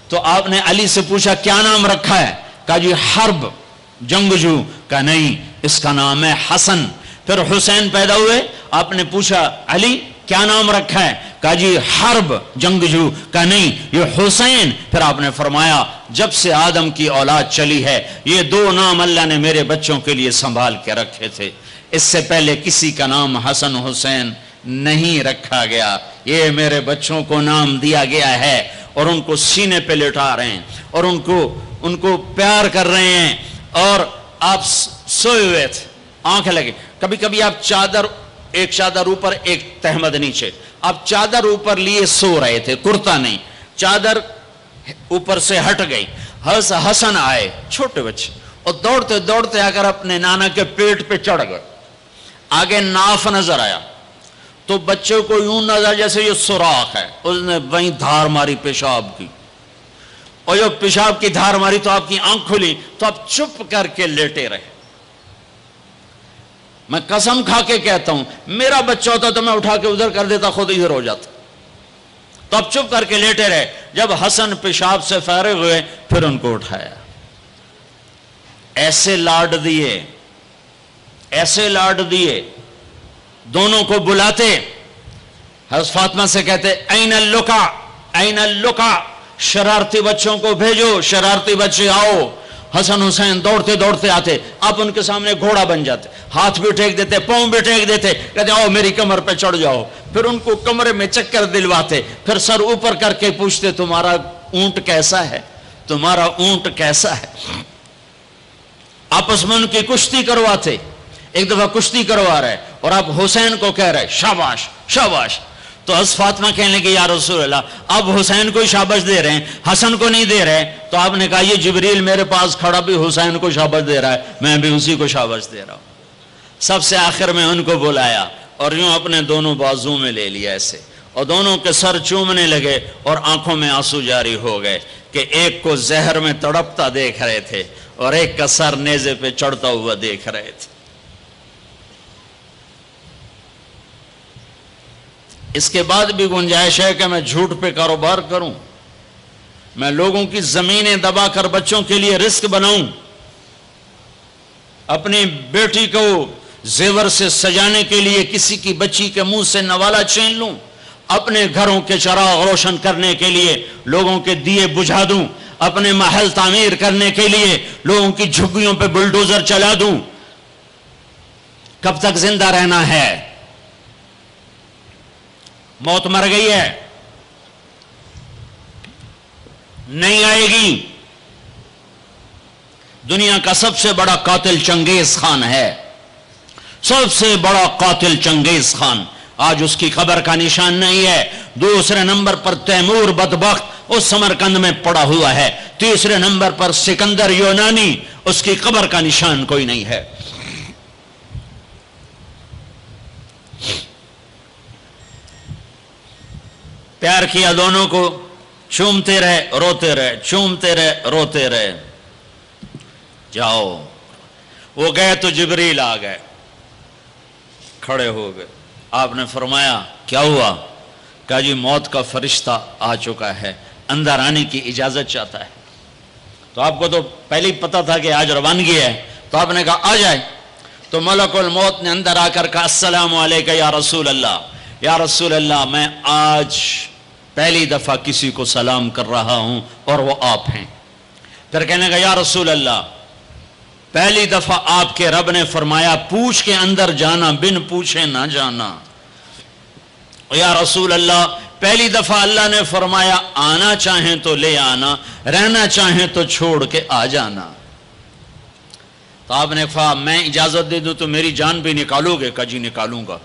تو آپ نے علی سے پوچھا کیا نام رکھا ہے؟ کہا جی حرب، جنگجو۔ کہا نہیں، اس کا نام ہے حسن۔ پھر حسین پیدا ہوئے، آپ نے پوچھا علی کیا نام رکھا ہے؟ کہا جی حرب، جنگجو۔ کہا نہیں، یہ حسین۔ پھر آپ نے فرمایا جب سے آدم کی اولاد چلی ہے یہ 2 نام اللہ نے میرے بچوں کے لیے سنبھال کے رکھے تھے، اس سے پہلے کسی کا نام حسن حسین نہیں رکھا گیا، یہ میرے بچوں کو نام دیا گیا ہے اور ان کو سینے پہ لٹا رہے ہیں اور ان کو پیار کر رہے ہیں۔ اور آپ سوئے ہوئے تھے، آنکھ لگے، کبھی کبھی آپ ایک چادر اوپر ایک تہمد نیچے، آپ چادر اوپر لیے سو رہے تھے، کرتا نہیں، چادر اوپر سے ہٹ گئی۔ حضرت حسن آئے، چھوٹے بچے، اور دوڑتے دوڑتے اگر اپنے نانا کے پیٹ پہ چڑھ گئے، آگے ناف نظر آیا تو بچے کو یوں نظر جیسے یہ سوراخ ہے، اس نے وہیں دھار ماری پیشاب کی، اور جو پیشاب کی دھار ماری تو آپ کی آنکھ کھلی تو آپ چپ کر کے لیٹے رہے۔ میں قسم کھا کے کہتا ہوں میرا بچہ ہوتا تو میں اٹھا کے ادھر کر دیتا، خود ادھر ہو جاتا، تو اب چپ کر کے لیٹے رہے۔ جب حسن پیشاب سے فارغ ہوئے پھر ان کو اٹھایا، ایسے لاڈ دیے، ایسے لاڈ دیے، دونوں کو بلاتے، حضرت فاطمہ سے کہتے این اللقا، این اللقا، شرارتی بچوں کو بھیجو، شرارتی بچے آؤ۔ حسن حسین دوڑتے دوڑتے آتے، آپ ان کے سامنے گھوڑا بن جاتے، ہاتھ بھی ٹیک دیتے، پاؤں بھی ٹیک دیتے، کہتے آؤ میری کمر پہ چڑھ جاؤ۔ پھر ان کو کمرے میں چکر دلواتے، پھر سر اوپر کر کے پوچھتے تمہارا اونٹ کیسا ہے، تمہارا اونٹ کیسا ہے۔ آپس میں ان کی کشتی کرواتے، ایک دفعہ کشتی کروا رہے اور آپ حسین کو کہہ رہے شاباش شاباش، تو حضرت فاطمہ کہنے لگی یا رسول اللہ اب حسین کو شاباش دے رہے ہیں، حسن کو نہیں دے رہے. تو آپ نے کہا یہ جبریل میرے پاس کھڑا بھی حسین کو شاباش دے رہا ہے، میں بھی اسی کو شاباش دے رہا ہوں. سب سے آخر میں ان کو بلایا اور یوں اپنے دونوں بازو میں لے لیا ایسے، اور دونوں کے سر چومنے لگے اور آنکھوں میں آنسو جاری ہو گئے کہ ایک کو زہر میں تڑپتا دیکھ رہے تھے اور ایک کا سر نیزے پہ چڑھتا ہوا دیکھ رہے تھے. اس کے بعد بھی گنجائش ہے کہ میں جھوٹ پہ کاروبار کروں، میں لوگوں کی زمینیں دبا کر بچوں کے لیے رزق بناؤں، اپنی بیٹی کو زیور سے سجانے کے لیے کسی کی بچی کے منہ سے نوالا چھین لوں، اپنے گھروں کے چراغ روشن کرنے کے لیے لوگوں کے دیے بجھا دوں، اپنے محل تعمیر کرنے کے لیے لوگوں کی جھگیوں پہ بلڈوزر چلا دوں. کب تک زندہ رہنا ہے؟ موت مر گئی ہے، نہیں آئے گی. دنیا کا سب سے بڑا قاتل چنگیز خان ہے، سب سے بڑا قاتل چنگیز خان. آج اس کی قبر کا نشان نہیں ہے. دوسرے نمبر پر تیمور بدبخت اس سمرقند میں پڑا ہوا ہے. تیسرے نمبر پر سکندر یونانی، اس کی قبر کا نشان کوئی نہیں ہے. پیار کیا دونوں کو، چومتے رہے روتے رہے، چومتے رہے روتے رہے. جاؤ. وہ گئے تو جبریل آ گئے، کھڑے ہو گئے. آپ نے فرمایا کیا ہوا؟ کہا جی موت کا فرشتہ آ چکا ہے، اندر آنے کی اجازت چاہتا ہے. تو آپ کو تو پہلے ہی پتا تھا کہ آج روانگی ہے، تو آپ نے کہا آ جائے. تو ملک الموت نے اندر آ کر کہا السلام علیکم یا رسول اللہ، یا رسول اللہ میں آج پہلی دفعہ کسی کو سلام کر رہا ہوں اور وہ آپ ہیں. پھر کہنے کا یا رسول اللہ پہلی دفعہ آپ کے رب نے فرمایا پوچھ کے اندر جانا، بن پوچھے نہ جانا. یا رسول اللہ پہلی دفعہ اللہ نے فرمایا آنا چاہیں تو لے آنا، رہنا چاہیں تو چھوڑ کے آ جانا. تو آپ نے کہا میں اجازت دے دوں تو میری جان بھی نکالو گے؟ کہا جی نکالوں گا.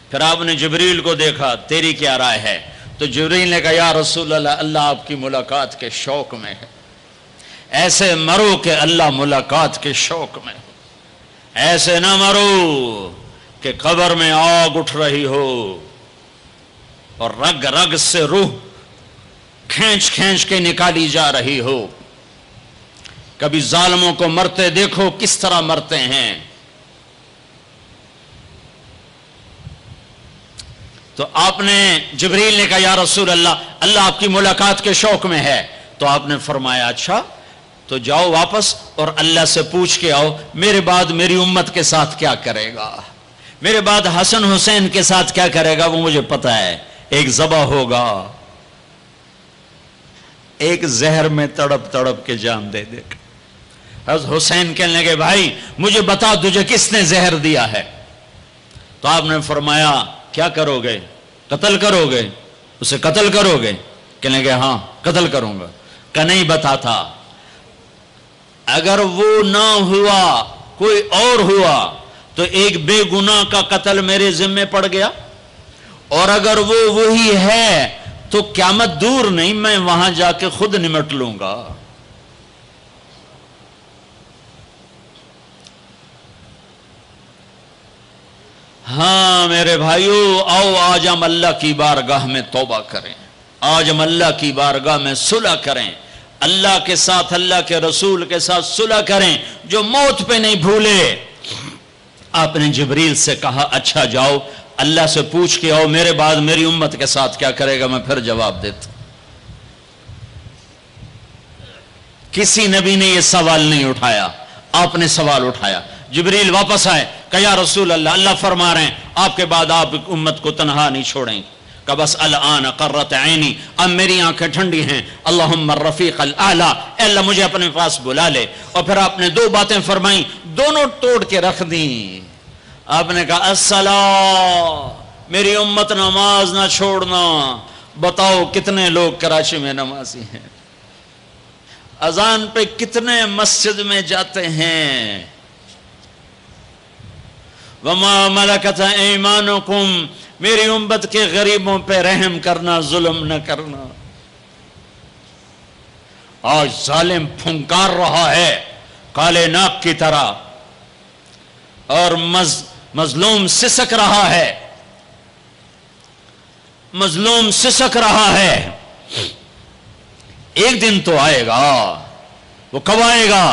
پھر آپ نے جبریل کو دیکھا تیری کیا رائے ہے؟ تو جبریل نے کہا یا رسول اللہ اللہ آپ کی ملاقات کے شوق میں ہے، ایسے مرو کہ اللہ ملاقات کے شوق میں، ایسے نہ مرو کہ قبر میں آگ اٹھ رہی ہو اور رگ رگ سے روح کھینچ کھینچ کے نکالی جا رہی ہو. کبھی ظالموں کو مرتے دیکھو کس طرح مرتے ہیں. تو آپ نے جبریل نے کہا یا رسول اللہ اللہ آپ کی ملاقات کے شوق میں ہے. تو آپ نے فرمایا اچھا تو جاؤ واپس اور اللہ سے پوچھ کے آؤ میرے بعد میری امت کے ساتھ کیا کرے گا، میرے بعد حسن حسین کے ساتھ کیا کرے گا وہ مجھے پتا ہے. ایک ذبح ہوگا، ایک زہر میں تڑپ تڑپ کے جان دے دے. حضرت حسین کہنے لگے بھائی مجھے بتا تجھے کس نے زہر دیا ہے؟ تو آپ نے فرمایا کیا کرو گے؟ قتل کرو گے؟ اسے قتل کرو گے؟ کہنے لگے ہاں قتل کروں گا. کہ نہیں بتاتا، اگر وہ نہ ہوا کوئی اور ہوا تو ایک بے گناہ کا قتل میرے ذمے پڑ گیا، اور اگر وہ وہی ہے تو قیامت دور نہیں، میں وہاں جا کے خود نمٹ لوں گا. ہاں میرے بھائیو آؤ آج ہم اللہ کی بارگاہ میں توبہ کریں، آج ہم اللہ کی بارگاہ میں صلح کریں، اللہ کے ساتھ اللہ کے رسول کے ساتھ صلح کریں. جو موت پہ نہیں بھولے. آپ نے جبریل سے کہا اچھا جاؤ اللہ سے پوچھ کے آؤ میرے بعد میری امت کے ساتھ کیا کرے گا، میں پھر جواب دیتا. کسی نبی نے یہ سوال نہیں اٹھایا، آپ نے سوال اٹھایا. جبریل واپس آئے کہ یا رسول اللہ اللہ فرما رہے ہیں آپ کے بعد آپ امت کو تنہا نہیں چھوڑیں. کہ بس الان قرت عینی، اب میری آنکھیں ٹھنڈی ہیں. اللہم الرفیق الاعلی، اے اللہ مجھے اپنے پاس بلا لے. اور پھر آپ نے دو باتیں فرمائیں، دونوں توڑ کے رکھ دیں. آپ نے کہا الصلاۃ، میری امت نماز نہ چھوڑنا. بتاؤ کتنے لوگ کراچی میں نمازی ہیں؟ اذان پہ کتنے مسجد میں جاتے ہیں؟ وما ملکت ایمانکم، میری امت کے غریبوں پہ رحم کرنا، ظلم نہ کرنا۔ آج ظالم پھنکار رہا ہے کالے ناک کی طرح، اور مظلوم سسک رہا ہے، مظلوم سسک رہا ہے۔ ایک دن تو آئے گا، وہ کب آئے گا؟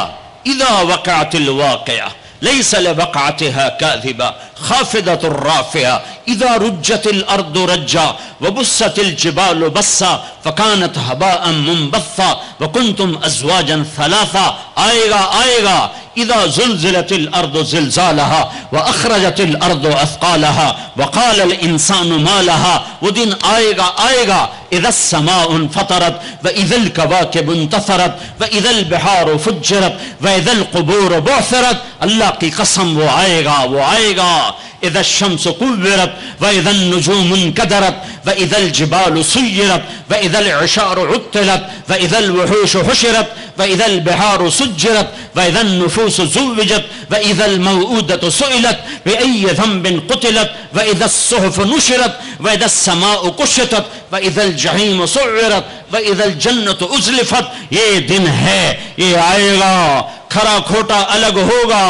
اذا وقعت الواقعہ لیس لوقعتها کاذبہ خافضۃ رافعہ اذا رجت الارض رجا وبست الجبال بسا فکانت ہباء منبثا وکنتم ازواجا ثلاثا۔ آئے گا آئے گا، اذا زلزلت الارض زلزالها واخرجت الارض اثقالها وقال الانسان ما لها۔ وہ دن آئے گا آئے گا، اذا السماء انفطرت واذا الكواكب انتثرت واذا البحار فجرت واذا القبور بعثرت۔ اللہ کی قسم وہ آئے گا، وہ آئے گا۔ اذا الشمس كورت واذا النجوم انكدرت واذا الجبال سيرت واذا العشار عطلت واذا الوحوش حشرت واذا البحار سجرت واذا النفوس زوجت واذا الموءودة سئلت بأي ذنب قتلت واذا الصحف نشرت واذا السماء كشطت واذا الجحيم سعرت واذا الجنة ازلفت۔ یہ دن ہے، یہ آئے گا، کھرا کھوٹا الگ ہوگا۔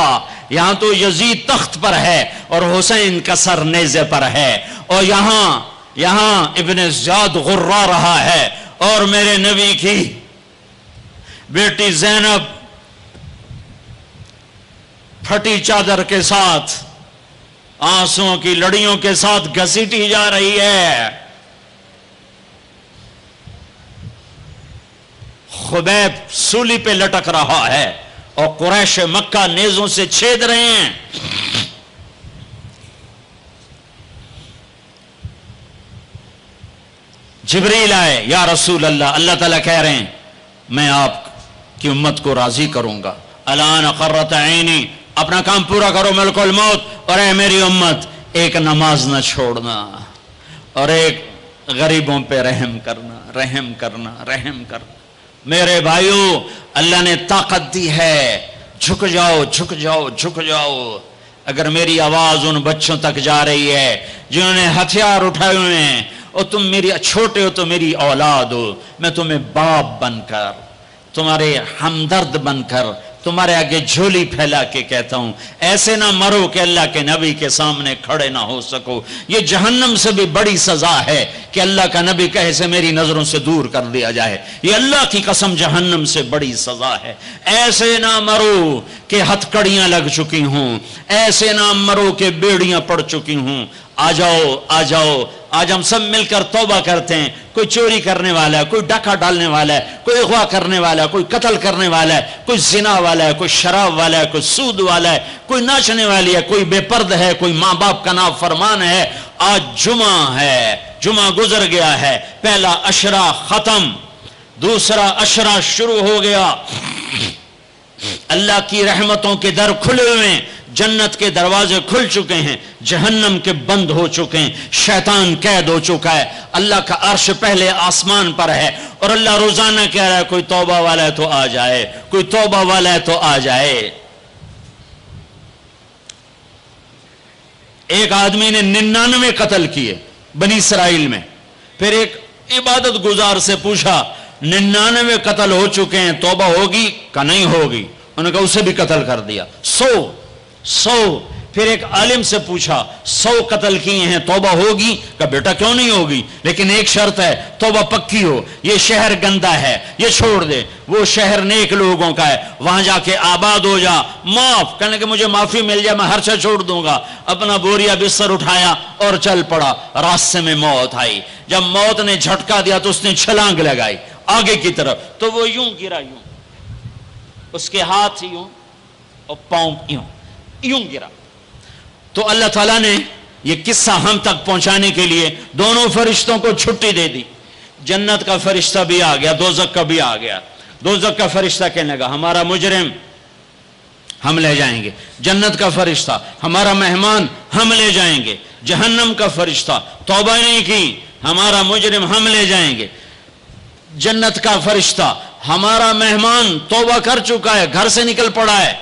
یہاں تو یزید تخت پر ہے اور حسین کا سر نیزے پر ہے، اور یہاں ابن زیاد غرا رہا ہے، اور میرے نبی کی بیٹی زینب پھٹی چادر کے ساتھ، آنسوؤں کی لڑیوں کے ساتھ گھسیٹی جا رہی ہے۔ خبیب سولی پہ لٹک رہا ہے اور قریش مکہ نیزوں سے چھید رہے ہیں۔ جبریل آئے، یا رسول اللہ، اللہ تعالیٰ کہہ رہے ہیں میں آپ کی امت کو راضی کروں گا۔ الان قرۃ عینی، اپنا کام پورا کرو ملک الموت، اور اے میری امت ایک نماز نہ چھوڑنا، اور ایک غریبوں پہ رحم کرنا، رحم کرنا، رحم کرنا۔ میرے بھائیو، اللہ نے طاقت دی ہے، جھک جاؤ جھک جاؤ جھک جاؤ۔ اگر میری آواز ان بچوں تک جا رہی ہے جنہوں نے ہتھیار اٹھائے ہوئے ہیں، اور تم میری چھوٹے ہو تو میری اولاد ہو، میں تمہیں باپ بن کر، تمہارے ہمدرد بن کر، تمہارے آگے جھولی پھیلا کے کہتا ہوں، ایسے نہ مرو کہ اللہ کے نبی کے سامنے کھڑے نہ ہو سکو۔ یہ جہنم سے بھی بڑی سزا ہے کہ اللہ کا نبی کہے سے میری نظروں سے دور کر دیا جائے۔ یہ اللہ کی قسم جہنم سے بڑی سزا ہے۔ ایسے نہ مرو کہ ہتھکڑیاں لگ چکی ہوں، ایسے نہ مرو کہ بیڑیاں پڑ چکی ہوں۔ آ جاؤ آ جاؤ، آج ہم سب مل کر توبہ کرتے ہیں۔ کوئی چوری کرنے والا ہے، کوئی ڈاکہ ڈالنے والا ہے، کوئی اغوا کرنے والا ہے، کوئی قتل کرنے والا ہے، کوئی زنا والا ہے، کوئی شراب والا ہے، کوئی سود والا ہے، کوئی ناچنے والی ہے، کوئی بے پرد ہے، کوئی ماں باپ کا نافرمان ہے۔ آج جمعہ ہے، جمعہ گزر گیا ہے، پہلا عشرہ ختم، دوسرا عشرہ شروع ہو گیا۔ اللہ کی رحمتوں کے در کھلے ہوئے ہیں، جنت کے دروازے کھل چکے ہیں، جہنم کے بند ہو چکے ہیں، شیطان قید ہو چکا ہے۔ اللہ کا عرش پہلے آسمان پر ہے، اور اللہ روزانہ کہہ رہا ہے کوئی توبہ والا ہے تو آ جائے، کوئی توبہ والا ہے تو آ جائے۔ ایک آدمی نے 99 قتل کیے بنی اسرائیل میں، پھر ایک عبادت گزار سے پوچھا 99 قتل ہو چکے ہیں، توبہ ہوگی کہ نہیں ہوگی؟ انہوں نے کہا اسے بھی قتل کر دیا۔ 100 پھر ایک عالم سے پوچھا 100 قتل کیے ہیں، توبہ ہوگی؟ کہا بیٹا کیوں نہیں ہوگی، لیکن ایک شرط ہے، توبہ پکی ہو، یہ شہر گندا ہے یہ چھوڑ دے، وہ شہر نیک لوگوں کا ہے، وہاں جا کے آباد ہو جا، معاف کہنے کہ مجھے معافی مل جائے میں ہر شے چھوڑ دوں گا۔ اپنا بوریا بستر اٹھایا اور چل پڑا۔ راستے میں موت آئی، جب موت نے جھٹکا دیا تو اس نے چھلانگ لگائی آگے کی طرف، تو وہ یوں گرا، یوں، اس کے ہاتھ یوں اور پاؤں یوں گرا۔ تو اللہ تعالیٰ نے یہ قصہ ہم تک پہنچانے کے لیے دونوں فرشتوں کو چھٹی دے دی۔ جنت کا فرشتہ بھی آ گیا، دوزخ کا بھی آ گیا۔ دوزخ کا فرشتہ کہنے لگا ہمارا مجرم ہم لے جائیں گے، جنت کا فرشتہ ہمارا مہمان ہم لے جائیں گے، جہنم کا فرشتہ توبہ نہیں کی ہمارا مجرم ہم لے جائیں گے، جنت کا فرشتہ ہمارا مہمان توبہ کر چکا ہے، گھر سے نکل پڑا ہے،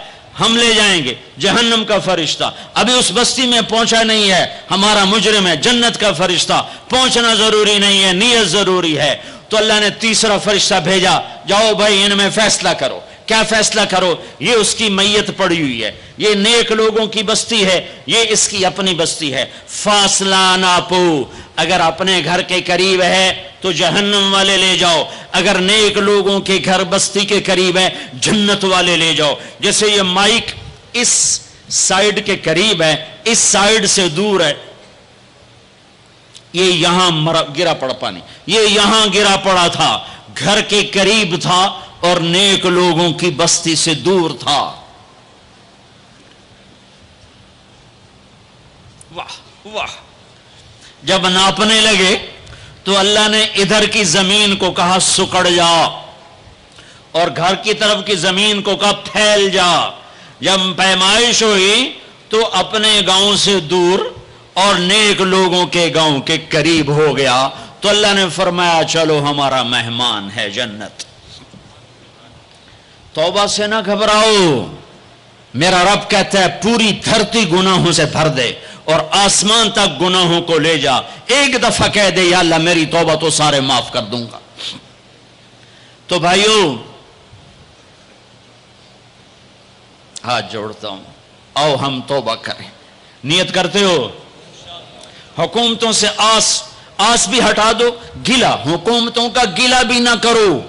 ہم لے جائیں گے. جہنم کا فرشتہ ابھی اس بستی میں پہنچا نہیں ہے, ہمارا مجرم ہے. جنت کا فرشتہ پہنچنا ضروری نہیں ہے, نیت ضروری ہے. تو اللہ نے تیسرا فرشتہ بھیجا, جاؤ بھائی ان میں فیصلہ کرو. کیا فیصلہ کرو؟ یہ اس کی میت پڑی ہوئی ہے, یہ نیک لوگوں کی بستی ہے, یہ اس کی اپنی بستی ہے. فاصلہ ناپو, اگر اپنے گھر کے قریب ہے تو جہنم والے لے جاؤ, اگر نیک لوگوں کے گھر بستی کے قریب ہے جنت والے لے جاؤ. جیسے یہ مائک اس سائیڈ کے قریب ہے, اس سائیڈ سے دور ہے, یہ یہاں گرا پڑا پانی, یہ یہاں گرا پڑا تھا, گھر کے قریب تھا اور نیک لوگوں کی بستی سے دور تھا. واہ واہ. جب ناپنے لگے تو اللہ نے ادھر کی زمین کو کہا سکڑ جا, اور گھر کی طرف کی زمین کو کہا پھیل جا. جب پیمائش ہوئی تو اپنے گاؤں سے دور اور نیک لوگوں کے گاؤں کے قریب ہو گیا. تو اللہ نے فرمایا چلو ہمارا مہمان ہے جنت. توبہ سے نہ گھبراؤ, میرا رب کہتا ہے پوری دھرتی گناہوں سے بھر دے اور آسمان تک گناہوں کو لے جا. ایک دفعہ کہہ دے یا اللہ میری توبہ تو سارے معاف کر دوں گا. تو بھائیو ہاتھ جوڑتا ہوں, آؤ ہم توبہ کریں. نیت کرتے ہو؟ حکومتوں سے آس بھی ہٹا دو, گلا حکومتوں کا گلا بھی نہ کرو.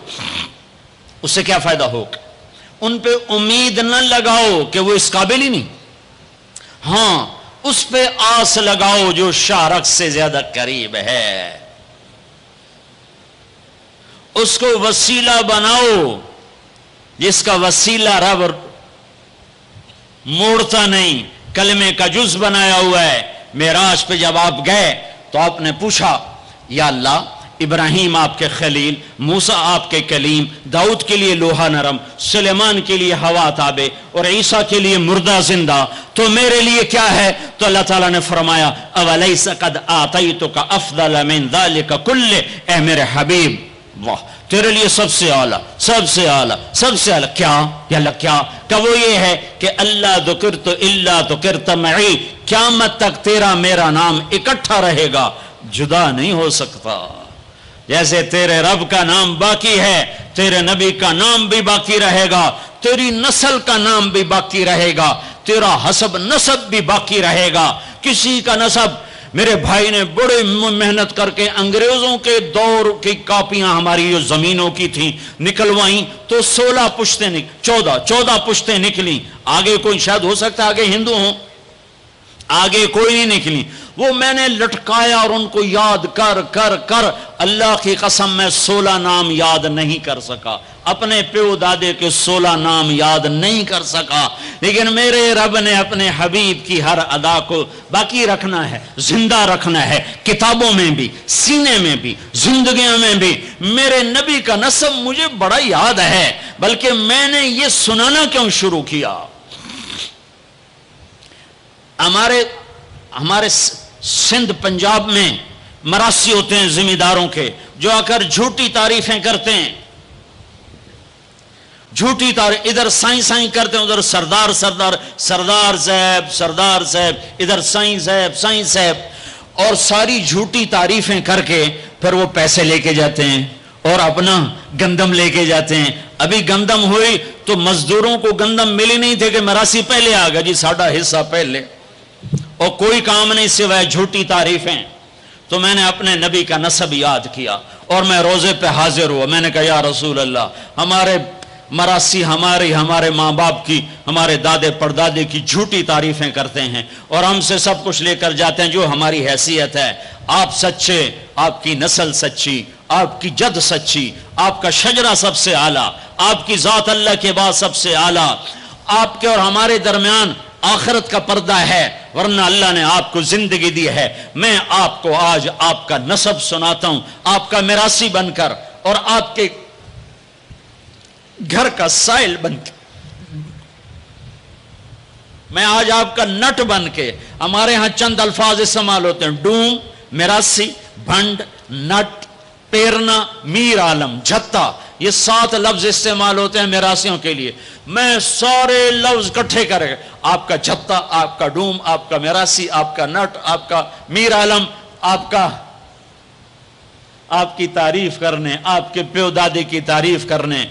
اس سے کیا فائدہ ہوگا؟ ان پہ امید نہ لگاؤ کہ وہ اس قابل ہی نہیں. ہاں اس پہ آس لگاؤ جو شارک سے زیادہ قریب ہے, اس کو وسیلہ بناؤ جس کا وسیلہ رب موڑتا نہیں, کلمے کا جز بنایا ہوا ہے. معراج پہ جب آپ گئے تو آپ نے پوچھا یا اللہ ابراہیم آپ کے خلیل, موسیٰ آپ کے کلیم, داؤد کے لیے لوہا نرم, سلیمان کے لیے ہوا تابے اور عیسیٰ کے لیے مردہ زندہ, تو میرے لیے کیا ہے؟ تو اللہ تعالیٰ نے فرمایا اولیس قد آتیتک افضل من ذلک کل, اے میرے حبیب واہ تیرے لیے سب سے اعلیٰ سب سے اعلیٰ سب سے اعلیٰ کیا یا اللہ کیا کہ وہ یہ ہے کہ اللہ ذکرت الا ذکرت معی, قیامت تک تیرا میرا نام اکٹھا رہے گا, جدا نہیں ہو سکتا. جیسے تیرے رب کا نام باقی ہے تیرے نبی کا نام بھی باقی رہے گا, تیری نسل کا نام بھی باقی رہے گا, تیرا حسب نسب بھی باقی رہے گا. کسی کا نسب, میرے بھائی نے بڑے محنت کر کے انگریزوں کے دور کی کاپیاں ہماری جو زمینوں کی تھیں نکلوائیں تو 16 پشتیں 14 پشتیں نکلی. آگے کوئی شاید ہو سکتا ہے آگے ہندو ہوں, آگے کوئی نہیں نکلی. وہ میں نے لٹکایا اور ان کو یاد کر کر کر اللہ کی قسم میں 16 نام یاد نہیں کر سکا, اپنے پیو دادے کے 16 نام یاد نہیں کر سکا. لیکن میرے رب نے اپنے حبیب کی ہر ادا کو باقی رکھنا ہے, زندہ رکھنا ہے, کتابوں میں بھی, سینے میں بھی, زندگیوں میں بھی. میرے نبی کا نسب مجھے بڑا یاد ہے, بلکہ میں نے یہ سنانا کیوں شروع کیا. ہمارے سندھ پنجاب میں مراسی ہوتے ہیں زمینداروں کے, جو آ کر جھوٹی تعریفیں کرتے ہیں, جھوٹی تعریف, ادھر سائیں سائیں کرتے ہیں, ادھر سردار صاحب, ادھر سائیں صاحب, اور ساری جھوٹی تعریفیں کر کے پھر وہ پیسے لے کے جاتے ہیں اور اپنا گندم لے کے جاتے ہیں. ابھی گندم ہوئی تو مزدوروں کو گندم ملی نہیں تھے کہ مراسی پہلے آ گیا, جی ساڈا حصہ پہلے, اور کوئی کام نہیں سوائے جھوٹی تعریفیں. تو میں نے اپنے نبی کا نسب یاد کیا اور میں روزے پہ حاضر ہوا. میں نے کہا یا رسول اللہ, ہمارے مراسی ہمارے ماں باپ کی, ہمارے دادے پردادے کی جھوٹی تعریفیں کرتے ہیں اور ہم سے سب کچھ لے کر جاتے ہیں جو ہماری حیثیت ہے. آپ سچے, آپ کی نسل سچی, آپ کی جد سچی, آپ کا شجرہ سب سے اعلیٰ, آپ کی ذات اللہ کے بعد سب سے اعلیٰ, آپ کے اور ہمارے درمیان آخرت کا پردہ ہے, ورنہ اللہ نے آپ کو زندگی دی ہے. میں آپ کو آج آپ کا نسب سناتا ہوں, آپ کا میراثی بن کر اور آپ کے گھر کا سائل بن کے, میں آج آپ کا نٹ بن کے. ہمارے ہاں چند الفاظ استعمال ہوتے ہیں, ڈوم, میراثی, بھنڈ, نٹ, پیرنا, میر عالم, جھتا. یہ 7 لفظ استعمال ہوتے ہیں میراثیوں کے لیے. میں سارے لفظ اکٹھے کرے آپ کا جتا، آپ کا ڈوم، آپ کا میراثی، آپ کا نٹ، آپ کا میر عالم، آپ کی تعریف کرنے، آپ کے پیو دادے کی تعریف کرنے،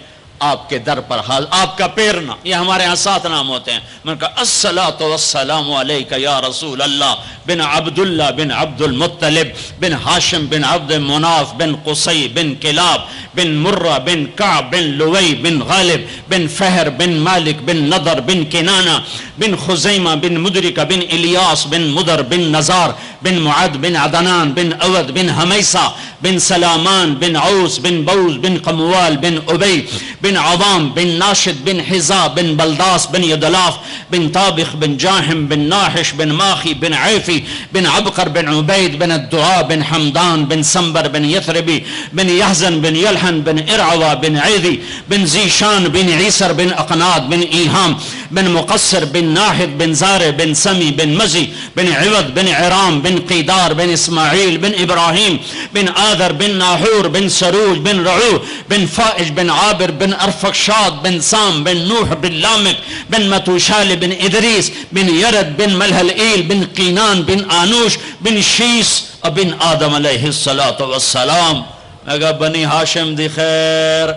آپ کے در پر حاضر، آپ کا پیرنا، یہ ہمارے ہاں 7 نام ہوتے ہیں. میں نے کہا الصلاۃ والسلام علیک یا رسول اللہ بن عبداللہ بن عبد المطلب بن ہاشم بن عبد مناف بن قصی بن کلاب بن مرہ بن کعب بن لوی بن غالب بن فہر بن مالک بن نضر بن کنانہ بن خزیمہ بن مدرکہ بن الیاس بن مدر بن نزار بن معد بن عدنان بن اود بن حمیسہ بن سلامان بن عوس بن بوز بن قموال بن ابی بن عظام بن ناشد بن حزا بن بلداس بن یدلاف بن طابخ بن جاہم بن ناحش بن ماخی بن عیفی بن عبقر بن عبید بن الدعاء بن حمدان بن سنبر بن یثربی بن یحزن بن یلحن بن ارعوا بن عیدی بن زیشان بن عیسر بن اقناد بن ایہام بن مقصر بن ناحد بن زار بن سمی بن مزی بن عوض بن عرام بن قیدار بن اسماعیل بن ابراہیم بن آذر بن ناحور بن سروج بن رعو بن فائج بن عابر بن ارفقشاد بن سام بن نوح بن لامک بن متوشال بن ادریس بن یرد بن ملحلئیل بن قینان بن آنوش بن شیس بن آدم علیہ السلام. میں کہا بنی ہاشم دی خیر،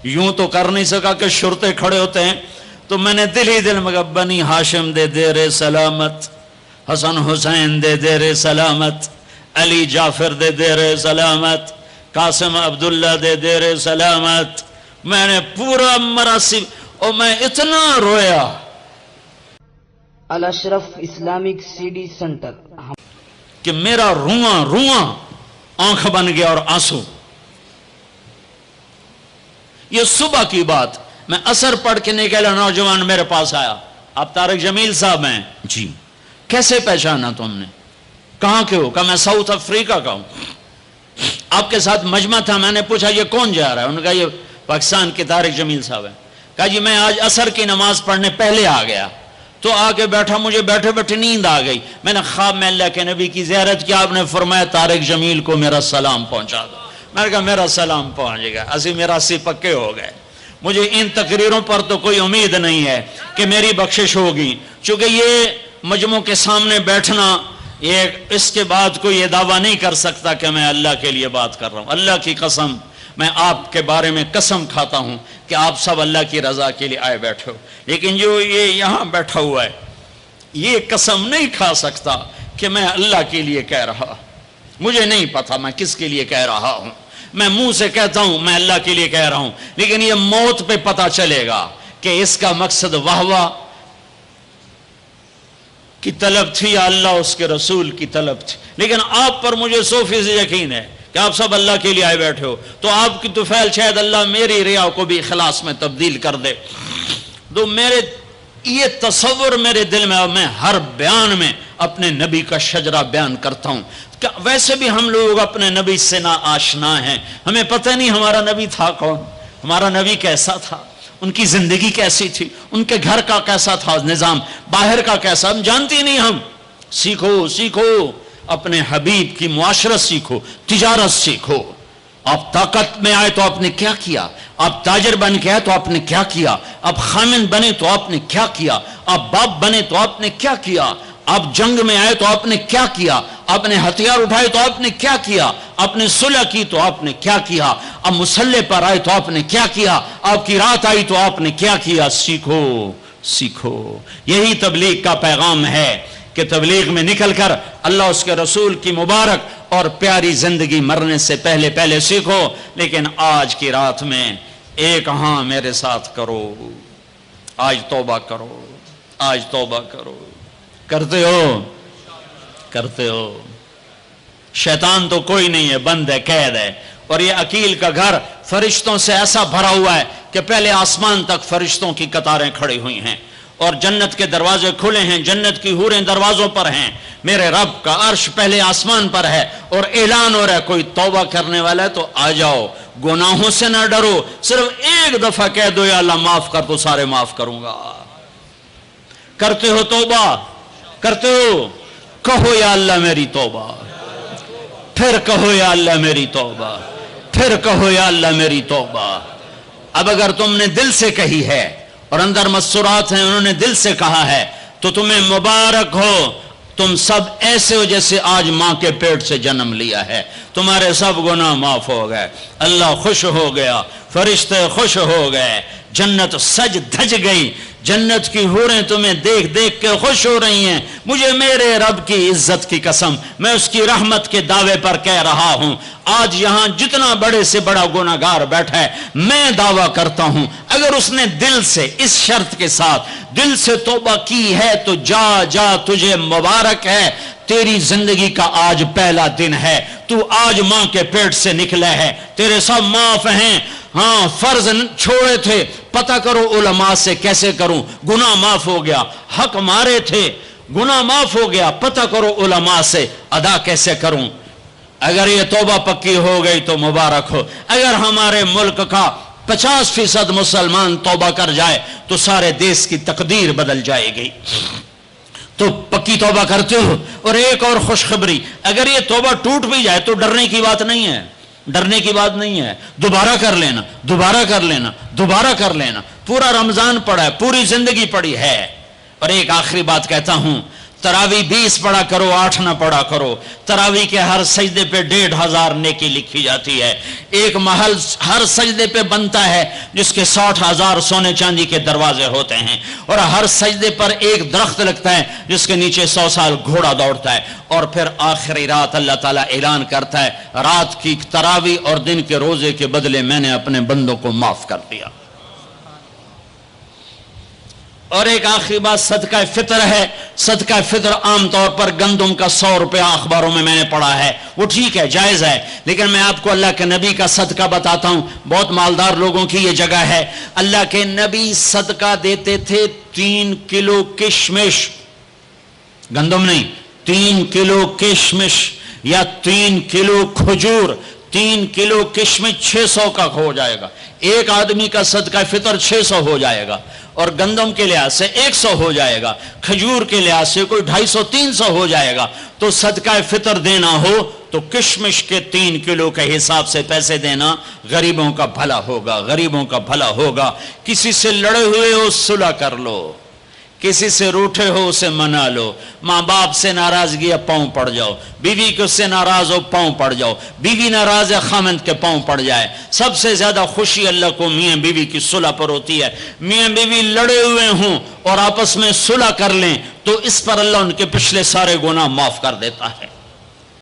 یوں تو کر نہیں سکا کہ شرطے کھڑے ہوتے ہیں، تو میں نے دل ہی دل میں کہا بنی ہاشم دے دیر سلامت، حسن حسین دے دیر سلامت، علی جعفر دے دیر سلامت، قاسم عبداللہ دے دیر سلامت. میں نے پورا مراسم اور میں اتنا رویا. الاشرف اسلامک CD سنٹر کہ میرا رواں آنکھ بن گیا اور آنسو. یہ صبح کی بات، میں اثر پڑھ کے نکلا، نوجوان میرے پاس آیا. آپ طارق جمیل صاحب ہیں؟ جی. کیسے پہچانا تم نے؟ کہاں کے ہو؟ کہا میں ساؤتھ افریقہ کا ہوں. آپ کے ساتھ مجمع تھا. میں نے پوچھا یہ کون جا رہا ہے؟ انہوں نے کہا یہ پاکستان کے طارق جمیل صاحب ہیں. کہا جی میں آج عصر کی نماز پڑھنے پہلے آ گیا تو آ کے بیٹھا، مجھے بیٹھے بیٹھے نیند آ گئی. میں نے خواب میں اللہ کے نبی کی زیارت کیا. آپ نے فرمایا طارق جمیل کو میرا سلام پہنچا دو. میں نے کہا میرا سلام پہنچے گا. اسی میراثی پکے ہو گئے. مجھے ان تقریروں پر تو کوئی امید نہیں ہے کہ میری بخشش ہوگی، چونکہ یہ مجموع کے سامنے بیٹھنا، اس کے بعد کوئی یہ دعویٰ نہیں کر سکتا کہ میں اللہ کے لیے بات کر رہا ہوں. اللہ کی قسم، میں آپ کے بارے میں قسم کھاتا ہوں کہ آپ سب اللہ کی رضا کے لیے آئے بیٹھے ہو. لیکن جو یہ یہاں بیٹھا ہوا ہے یہ قسم نہیں کھا سکتا کہ میں اللہ کے لیے کہہ رہا. مجھے نہیں پتا میں کس کے لیے کہہ رہا ہوں. میں منہ سے کہتا ہوں میں اللہ کے لیے کہہ رہا ہوں، لیکن یہ موت پہ پتا چلے گا کہ اس کا مقصد واہ کی طلب تھی یا اللہ اس کے رسول کی طلب تھی. لیکن آپ پر مجھے 100% یقین ہے کہ آپ سب اللہ کے لیے آئے بیٹھے ہو. تو آپ کی طفیل شاید اللہ میری ریا کو بھی اخلاص میں تبدیل کر دے. تو میرے یہ تصور میرے دل میں، اور میں ہر بیان میں اپنے نبی کا شجرہ بیان کرتا ہوں. ویسے بھی ہم لوگ اپنے نبی سے نا آشنا ہیں. ہمیں پتہ نہیں ہمارا نبی تھا کون، ہمارا نبی کیسا تھا، ان کی زندگی کیسی تھی، ان کے گھر کا کیسا تھا نظام، باہر کا کیسا، ہم جانتے نہیں. ہم سیکھو اپنے حبیب کی معاشرت سیکھو، تجارت سیکھو. آپ طاقت میں آئے تو آپ نے کیا کیا، آپ تاجر بن کے آئے تو آپ نے کیا کیا، آپ خامن بنے تو آپ نے کیا کیا، آپ باپ بنے تو آپ نے کیا کیا، آپ جنگ میں آئے تو آپ نے کیا کیا، آپ نے ہتھیار اٹھائے تو آپ نے کیا کیا، آپ نے صلح کی تو آپ نے کیا کیا، اب مسلح پر آئے تو آپ نے کیا کیا، آپ کی رات آئی تو آپ نے کیا کیا. سیکھو. یہی تبلیغ کا پیغام ہے کہ تبلیغ میں نکل کر اللہ اس کے رسول کی مبارک اور پیاری زندگی مرنے سے پہلے سیکھو. لیکن آج کی رات میں ایک ہاں میرے ساتھ کرو، آج توبہ کرو. کرتے ہو. شیطان تو کوئی نہیں ہے، بند ہے، قید ہے. اور یہ عقیل کا گھر فرشتوں سے ایسا بھرا ہوا ہے کہ پہلے آسمان تک فرشتوں کی قطاریں کھڑی ہوئی ہیں اور جنت کے دروازے کھلے ہیں، جنت کی حوریں دروازوں پر ہیں. میرے رب کا عرش پہلے آسمان پر ہے اور اعلان ہو رہا ہے کوئی توبہ کرنے والا ہے تو آ جاؤ، گناہوں سے نہ ڈرو، صرف ایک دفعہ کہہ دو یا اللہ معاف کر تو سارے معاف کروں گا. کرتے ہو توبہ؟ کرتے ہو؟ کہو یا اللہ میری توبہ، پھر کہو یا اللہ میری توبہ، پھر کہو یا اللہ میری توبہ. اب اگر تم نے دل سے کہی ہے اور اندر مسورات ہیں انہوں نے دل سے کہا ہے تو تمہیں مبارک ہو، تم سب ایسے ہو جیسے آج ماں کے پیٹ سے جنم لیا ہے، تمہارے سب گناہ معاف ہو گئے، اللہ خوش ہو گیا، فرشتے خوش ہو گئے، جنت سج دھج گئی، جنت کی حوریں تمہیں دیکھ دیکھ کے خوش ہو رہی ہیں۔ مجھے میرے رب کی عزت کی قسم، میں اس کی رحمت کے دعوے پر کہہ رہا ہوں، آج یہاں جتنا بڑے سے بڑا گناہگار بیٹھا ہے، میں دعویٰ کرتا ہوں اگر اس نے دل سے اس شرط کے ساتھ دل سے توبہ کی ہے تو جا جا تجھے مبارک ہے، تیری زندگی کا آج پہلا دن ہے، تو آج ماں کے پیٹ سے نکلا ہے، تیرے سب معاف ہیں۔ ہاں فرض چھوڑے تھے، پتہ کرو علماء سے کیسے کروں، گناہ معاف ہو گیا، حق مارے تھے، گناہ معاف ہو گیا، پتہ کرو علماء سے ادا کیسے کروں۔ اگر یہ توبہ پکی ہو گئی تو مبارک ہو۔ اگر ہمارے ملک کا 50% مسلمان توبہ کر جائے تو سارے دیش کی تقدیر بدل جائے گی۔ تو پکی توبہ کرتے ہو۔ اور ایک اور خوشخبری، اگر یہ توبہ ٹوٹ بھی جائے تو ڈرنے کی بات نہیں ہے، ڈرنے کی بات نہیں ہے، دوبارہ کر لینا، دوبارہ کر لینا، دوبارہ کر لینا۔ پورا رمضان پڑا ہے، پوری زندگی پڑی ہے۔ اور ایک آخری بات کہتا ہوں، تراوی 20 پڑھا کرو، 8 نہ پڑھا کرو۔ تراوی کے ہر سجدے پہ 1500 نیکی لکھی جاتی ہے۔ ایک محل ہر سجدے پہ بنتا ہے جس کے 60,000 سونے چاندی کے دروازے ہوتے ہیں، اور ہر سجدے پر ایک درخت لگتا ہے جس کے نیچے 100 سال گھوڑا دوڑتا ہے۔ اور پھر آخری رات اللہ تعالیٰ اعلان کرتا ہے، رات کی تراوی اور دن کے روزے کے بدلے میں نے اپنے بندوں کو معاف کر دیا۔ اور ایک آخری بات صدقہ فطر ہے۔ صدقہ فطر عام طور پر گندم کا 100 روپیہ اخباروں میں نے پڑھا ہے، وہ ٹھیک ہے، جائز ہے، لیکن میں آپ کو اللہ کے نبی کا صدقہ بتاتا ہوں۔ بہت مالدار لوگوں کی یہ جگہ ہے، اللہ کے نبی صدقہ دیتے تھے 3 کلو کشمش، گندم نہیں، 3 کلو کشمش یا 3 کلو کھجور۔ 3 کلو کشمش 600 کا ہو جائے گا، ایک آدمی کا صدقہ فطر 600 ہو جائے گا، اور گندم کے لحاظ سے 100 ہو جائے گا، کھجور کے لحاظ سے کوئی 250-300 ہو جائے گا۔ تو صدقہ فطر دینا ہو تو کشمش کے 3 کلو کے حساب سے پیسے دینا، غریبوں کا بھلا ہوگا، غریبوں کا بھلا ہوگا۔ کسی سے لڑے ہوئے ہو صلح کر لو، کسی سے روٹھے ہو اسے منا لو، ماں باپ سے ناراضگی ہے پاؤں پڑ جاؤ، بیوی کو سے ناراض ہو پاؤں پڑ جاؤ، بیوی ناراض ہے خامند کے پاؤں پڑ جائے۔ سب سے زیادہ خوشی اللہ کو میاں بیوی کی صلح پر ہوتی ہے۔ میاں بیوی لڑے ہوئے ہوں اور آپس میں صلح کر لیں تو اس پر اللہ ان کے پچھلے سارے گناہ معاف کر دیتا ہے۔